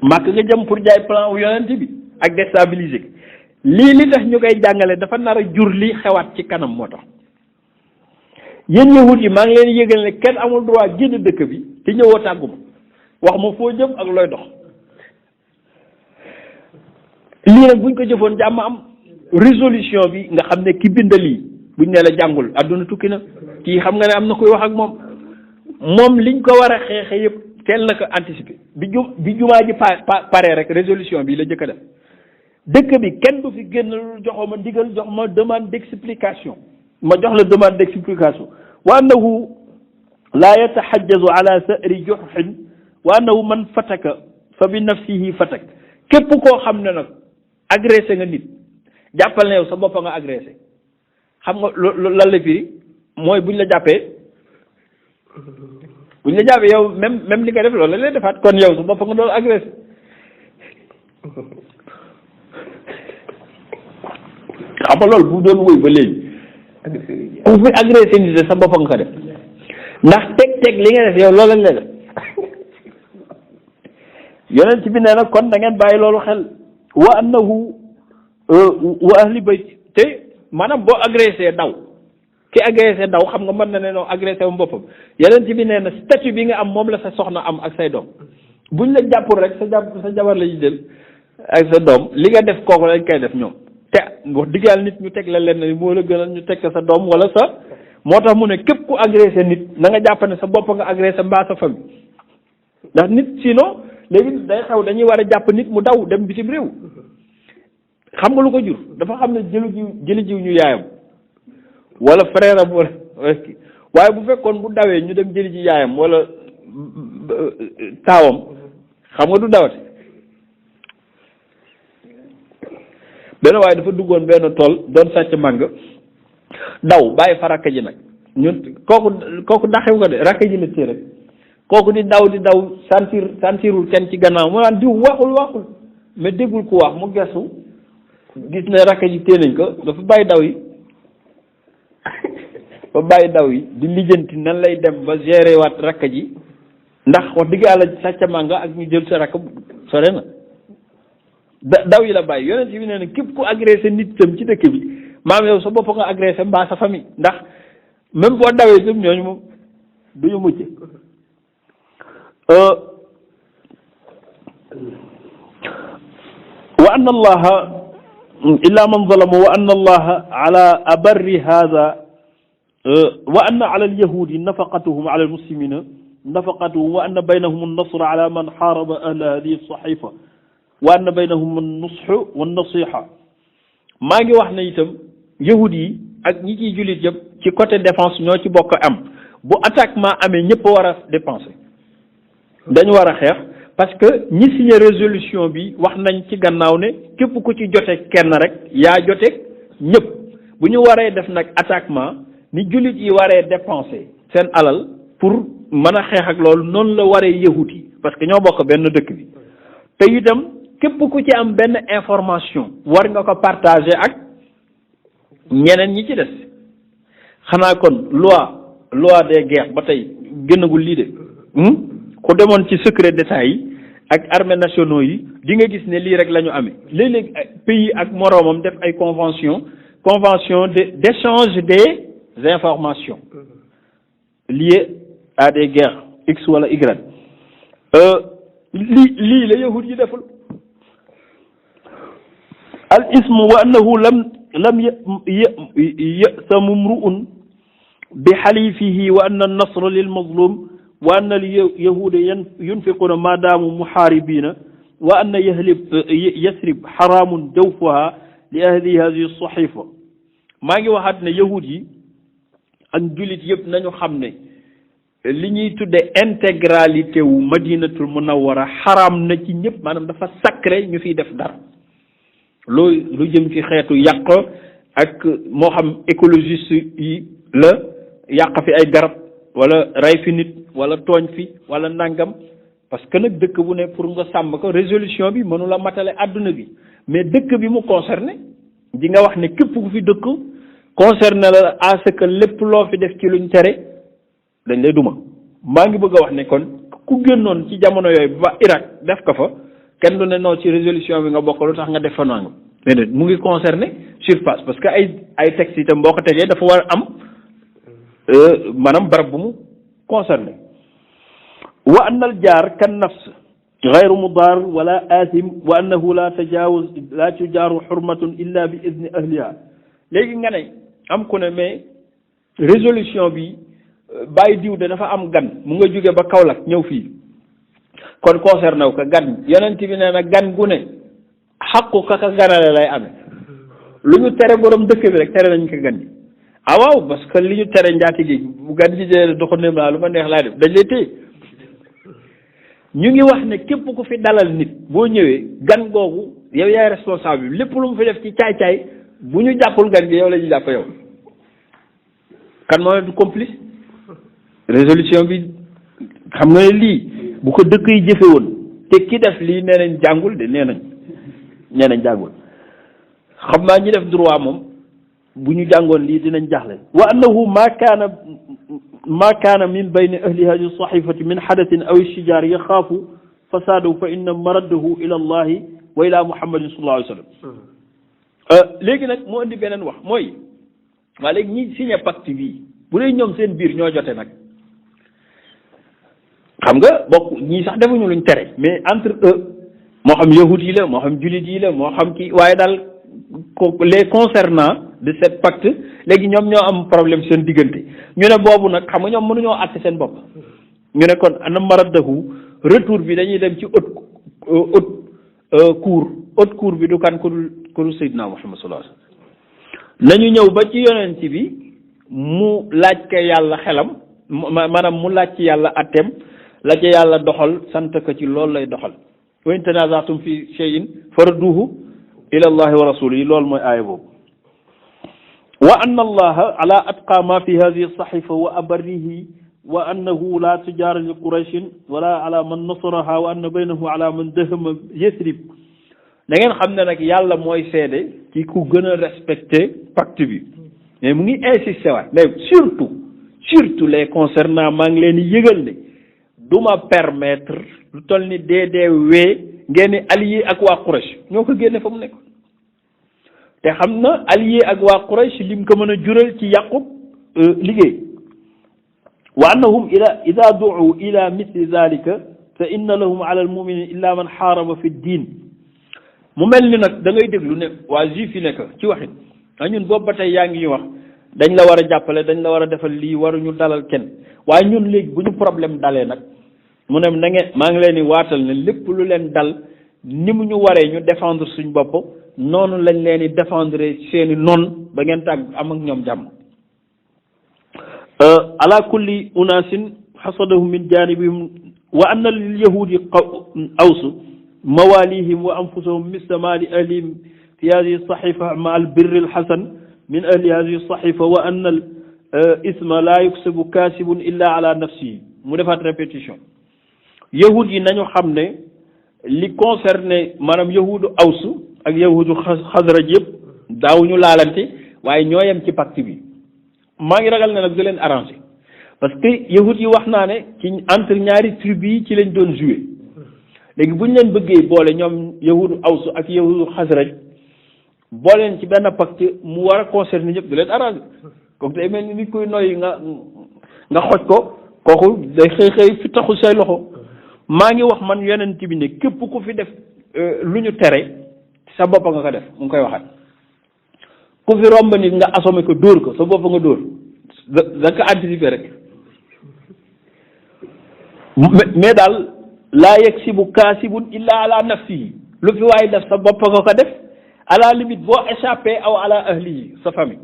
màkk nga jëm pour jaay plan wu yonent bi ak déstabiliser lii li tax ñu koy jàngale dafa nar a jur li xewaat ci kanam moo tax yéen yahut yi maa ngi leen yëgal ne kenn amul droit génn dëkk bi te ñëwoo tàgguma wax ma foo jëm ak looy dox lii nag buñ ko jëfoon jàmm am résolution bi nga xam ne ki bind lii buñ ne la jàngul adduna tukki na kii xam nga ne am na koy wax ak moom liñ ko war a xeexe yëpp teel na ko anticiper bi jumaa ji pare rek résolution bi la jëkk a def dëkk bi kenn du fi génn joxoo ma ndigal jox ma demande d'explication ma jox la demande d'explication wa annahu laa yataxajjazu ala sa'ri juxin wa annahu man fataka fa bi nafsihi fatak képp koo xam ne nag agressé nga nit jàppal na yow sa bopp nga agressé xam nga lan la firi mooy buñ la jàppee yow même li nga def loolu la lay defaat kon yow sa bopp nga doon agressé xam nga loolu bu doon wëy ba léegi ku fi agressé nit sa bopp nga ko def ndax teg li nga def yow loolu lañ lay def yonent bi nee na kon da ngeen bàyyi loolu xel wa annahu wa ahli bayt te maanaam boo agressé daw ki agressé daw xam nga mën na ne noo agressé wu boppam yonent bi nee na statut bi nga am moom la sa soxna am ak say doom buñ la jàppul rek sa jabar la ñuy jël ak sa doom li nga def kooku lañ koy def ñoom te wax dëgg yàlla nit ñu teg la leen ne moo la gënal ñu teg sa doom wala sa moo tax mu ne képp ku agressé nit na nga jàpp ne sa bopp nga agressé mbaa sa famille ndax nit sinon léegi day xew dañuy war a jàpp nit mu daw dem bitim réew xam nga lu ko jur dafa xam ne jëli jiw ñu yaayam wala frère am wala waaye bu fekkoon bu dawee ñu dem jëli ji yaayam wala taawam xam nga du dawati benn waaye dafa duggoon benn tool doon sàcc màng daw bàyyi fa rakk ji nag ñun kooku daxew ko de rakk ji la téye rek kooku di daw sentirul kenn ci gannaaw mu naan diw waxul mais déggul ku wax mu gestu gis ne rakk ji téye nañ ko dafa bàyyi daw yi di lijjanti nan lay dem ba gérer waat rakk ji ndax wax dëgg yàlla sàcc mànga ak ñu jël sa rakk sore na daw yi la bàyyi yonent bi nee na képp ku agressé nit tam ci dëkk bi maam yow sa bopp nga agressé mbaa sa famille ndax même boo dawee tam ñooñu moom duñu mucc wa anna allaha illa man zalama wa anna allaha ala abarri hada wa anna ala alyahudi nafaqatuhum ala almuslimina nafaqatuhum wa anna baynahum annasr ala man xaaraba ahla hadihi alsaxifa wa anna baynahum annusxu wannasiha maa ngi wax ne itam yahud yi ak ñi ciy jullit yëpp ci côté défense ñoo ci bokk am bu attaquement amee ñëpp war a dépenser dañu war a xeex parce que ñi signé résolution bi wax nañ ci gannaaw ne képp ku ci jote kenn rek yaa jote ñëpp bu ñu waree def nag attaquement ni jullit yi waree dépenser seen alal pour mën a xeex ak loolu noonu la waree yahut yi parce que ñoo bokk benn dëkk bi te itam képp ku ci am benn information war nga ko partager ak ñeneen ñi ci des xanaa kon loi des guerres ba tey génnagul lii de ku demoon ci secret d'état yi ak armées nationaux yi di nga gis ne lii rek la ñu amee léeg-léeg pays ak moroomam def ay convention d'échange des informations liées à des guerres X wala Y lii la yahud yi deful al ismu wa annahu lam ya'samu mru'un bi xalifihi wa anna an-nasra lil mazlum wa anna al yahuda yunfiquna ma daamu muharibina wa anna yasrib xaraamun jawfuha li ahli hadihi as-sahifa maa ngi waxaat ne yahud yi ak jullit yëpp nañu xam ne li ñuy tudde intégralité wu madinatul munawwara xaraam na ci ñëpp maanaam dafa sacré ñu fiy def dara lu jëm ci xeetu yàq ak moo xam écologiste yi la yàq fi ay garab wala rey fi nit wala tooñ fi wala nangam parce que nag dëkk bu ne pour nga sàmm ko résolution bi mënu la matale àdduna bi mais dëkk bi mu concerné di nga wax ne képp ku fi dëkk concerné la à ce que lépp loo fi def ci luñ tere dañ lay duma maa ngi bëgg a wax ne kon ku génnoon ci jamono yooyu ba Irak def ko fa kenn du ne non ci résolution bi nga bokk lu tax nga def fa nangam mais mu ngi concerné surface parce que ay textes itam boo ko tegee dafa war a am maanaam barab bu mu concerné wa anna al jaar kan nafs gayru mudaar wala asim wa annahu la tujaaru xurmatun illa bi idni ahliha léegi nga ne am ku ne mais résolution bi bàyyi diw de dafa am gan mu nga jóge ba Kaolack ñëw fii kon concerné wu ko gan yonent bi nee na gan gu ne xaqu kaka ganale lay amee lu ñu tere borom dëkk bi rek tere nañ ko gan gi ah waaw parce que li ñu tere njaati gi bu gan gi jëlee doxandéem laa lu ma neex laa def dañ lay téye ñu ngi wax ne képp ku fi dalal nit boo ñëwee gan googu yow yaay responsable bi lépp lu mu fi def ci caay-caay bu ñu jàppul gan gi yow la ñuy jàpp yow kan moo du complice résolution bi xam nga ne lii bu ko dëkk yi jëfe woon te ki def lii nee nañ jàngul de nee nañ jàngul xam naa ñi def droit moom bu ñu jàngoon lii dinañ jaxle wa annahu ma kaana min bayni ahli hadi sahifati min hadathin aw shijar yaxaafu fasadahu fa inna maraddahu ila allahi wa ila muhammadin sallallahu alayhi wa sallam léegi nag moo indi beneen wax mooy waa léegi ñi signé pacte bi bu dee ñoom seen biir ñoo jote nag xam nga bokk ñii sax defuñu luñ tere mais entre eux moo xam yahud yi la moo xam julit yi la moo xam kii waaye daal les concernant de cette pacte léegi ñoom ñoo am problème seen diggante ñu ne boobu nag xam nga ñoom mënuñoo àtte seen bopp ñu ne kon ana maraddahu retour bi dañuy dem ci haute cour bi du kan ku dul Seydina Muhammad sallallahu alayhi wasallam nañu ñëw ba ci yonent bi mu laaj ko yàlla xelam maanaam mu laaj ci yàlla atteem la ca yàlla doxal sant ko ci loolu lay doxal wa in tanaza'tum fi shay'in farudduhu ila allahi wa rasulihi loolu mooy aaya boobu wa anna allaha ala atqa ma fi hadhihi as-sahifa wa abarrihi wa annahu la tujara li qurayshin wala ala man nasaraha wa anna baynahu ala man dahama yasrib da ngeen xam ne nag yàlla mooy seede ci ku gën a respecté pacte bi mais mu ngi insisté waat mais surtout les concernant maa ngi leen di yëgal ne du ma permettre lu toll ni DDW ngeen di allié ak waa Quraysh ñoo ko génne fa mu nekk te xam na allié ak waa Quraysh lim ko mën a jural ci yàqub liggéey wa annahum ida du'u ila mithli dhalika fa inna lahum ala almuminin illa man xaaraba fi ddin mu mel ni nag da ngay déglu ne waa juif yi nekk ci waxin ñun boobu ba tey yaa ngi wax dañ la war a jàppale dañ la war a defal lii waruñu dalal kenn waaye ñun léegi bu ñu problème dalee nag mu ne na ngeen maa ngi leen di waatal ne lépp lu leen dal ni mu ñu waree ñu défendre suñ bopp noonu lañ leen di défendre seeni noon ba ngeen tàgg am ak ñoom jàmm ala kulli unasin xasadahum min janibihim wa anna lil yahudi awsu mawalihim wa anfusahum misla mali ahlihim fi hadihi saxifa ma al birri al xasan min ahli hadihi saxifa wa anna isma laa yuksabu kaasibun illa ala nafsihi mu defaat répétition. yahud yi nañu xam ne li concerné maanaam yahudu awsu ak yahudu xasraj yëpp daawuñu laalante waaye ñoo yem ci pacte bi. maa ngi ragal ne nag du leen arrangé parce que yahud yi wax naa ne ci entre ñaari tribu yi ci lañ doon joué léegi bu ñu leen bëggee boole ñoom yahudu awsu ak yahudu xasraj boole leen ci benn pacte mu war a concerné ñëpp du leen arrangé kooku day mel ni nit koy noyyi nga xoj ko kooku day xëy fi taxul say loxo. maa ngi wax man yonent bi ne képp ku fi def lu ñu tere sa bopp nga ko def mu ngi koy waxaat ku fi romb nit nga assommé ko dóor ko sa bopp nga dóor da ko anticiper rek mais daal laa yaksibu kaasibun illa ala nafsihi lu fi waaye def sa bopp nga ko def à la limite boo échappé aw ala ahlihi sa famille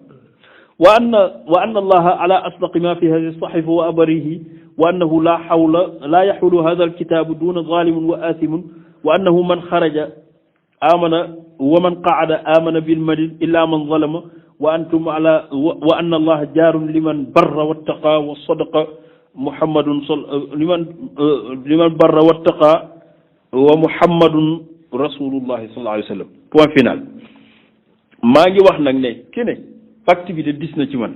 wa anna allaha ala asdaqi ma fi hadihi sahifa wa abarihi wa annahu la hawla la yaxulu hada alkitabu duna zalimun wa athimun wa annahu man xaraja amana wa man qaada amana bilmadin illa man zalama wa antum ala wa anna allaha jaarun liman barra wattaqa wa sadaqa muhammadun liman barra wattaqa wa muhammadun rasulullahi sallallahu alayhi wa sallam point final. maa ngi wax nag ne ki ne pacte bi de dis na ci man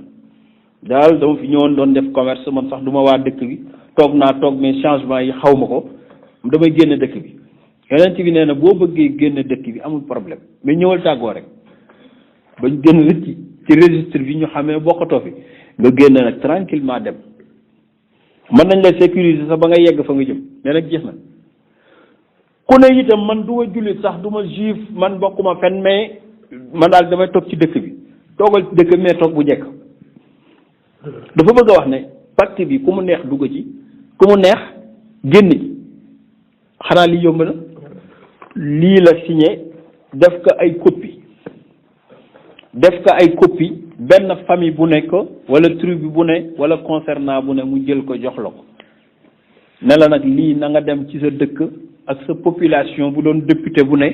daal dama fi ñëwoon doon def commerce man sax du ma waa dëkk bi toog mais changement yi xaw ma ko damay génn dëkk bi yonent bi nee na boo bëggee génn dëkk bi amul problème mais ñëwal tàggoo rek bañ génn rëcc ci registre bi ñu xamee bokkatoo fi nga génn nag tranquillement dem mën nañ la sécuriser sax ba nga yegg fa nga jëm mais nag jeex na ku ne itam man du ma jullit sax du ma juif man bokkuma fenn mais man daal damay toog ci dëkk bi toogal ci dëkk bi mais toog bu jekk dafa bëgg a wax ne pacte bi ku mu neex dugg ci ku mu neex génn ci xanaa lii yomb na lii la signé def ko ay copie benn famille bu nekk wala tribu bu ne wala concernant bu ne mu jël ko jox la ko ne la nag lii na nga dem ci sa dëkk ak sa population bu doon député bu ne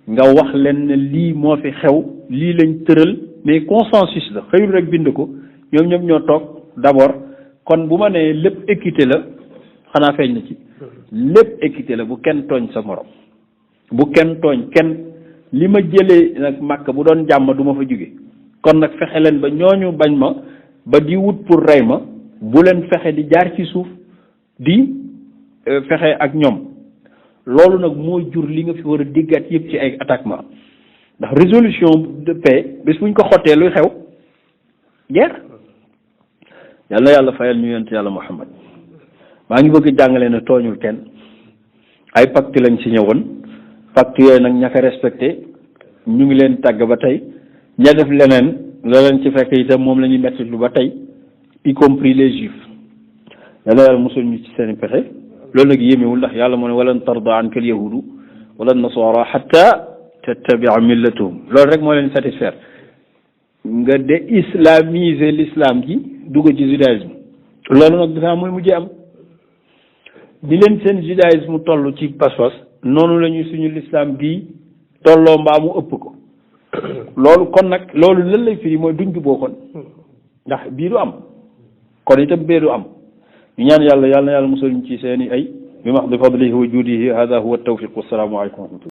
nga wax leen ne lii moo fi xew lii lañ tëral mais consensus la xëyul rek bind ko ñoom ñoo toog d'abord kon bu ma nee lépp équité la xanaa feeñ na ci lépp équité la bu kenn tooñ sa morom bu kenn tooñ kenn li ma jëlee nag màkk bu doon jàmm du ma fa jóge kon nag fexe leen ba ñooñu bañ ma ba di wut pour rey ma bu leen fexe di jaar ci suuf di fexe ak ñoom loolu nag moo jur li nga fi war a diggaat yëpp ci ay attaquement ndax résolution de paix bés bu ñu ko xottee luy xew guerre yàlla yàlla fayal ñu yonent yàlla Muhammad maa ngi bëgg jàngale ne tooñul kenn ay pacte lañ signé woon pacte yooyu nag ña ko respecté ñu ngi leen tàgg ba tey ña def leneen la leen ci fekk itam moom la ñuy metti lu ba tey y compris les juifs yàlla yàlla mosul ñu ci seen pexe loolu nag yéemewul ndax yàlla moo ne walan tarda anka al yahudu wala nasara hatta tattabia millatahum loolu rek moo leen satisfaire nga de islamiser l'islam gi dugg ci judaïsme loolu nag dafa mooy mujjee am di leen seen judaïsme toll ci pas-pas noonu la ñu suñu l'islam gi tolloo mbaa mu ëpp ko loolu kon nag loolu lan lay firi mooy duñ juboo kon ndax bii du am kon itam bee du am ñu ñaan yàlla na yàlla musal ñu ci seeni ay bi max di fadlihi wa juudihi hada huwa tawfiq wassalaamu aleykum wa rahmatullah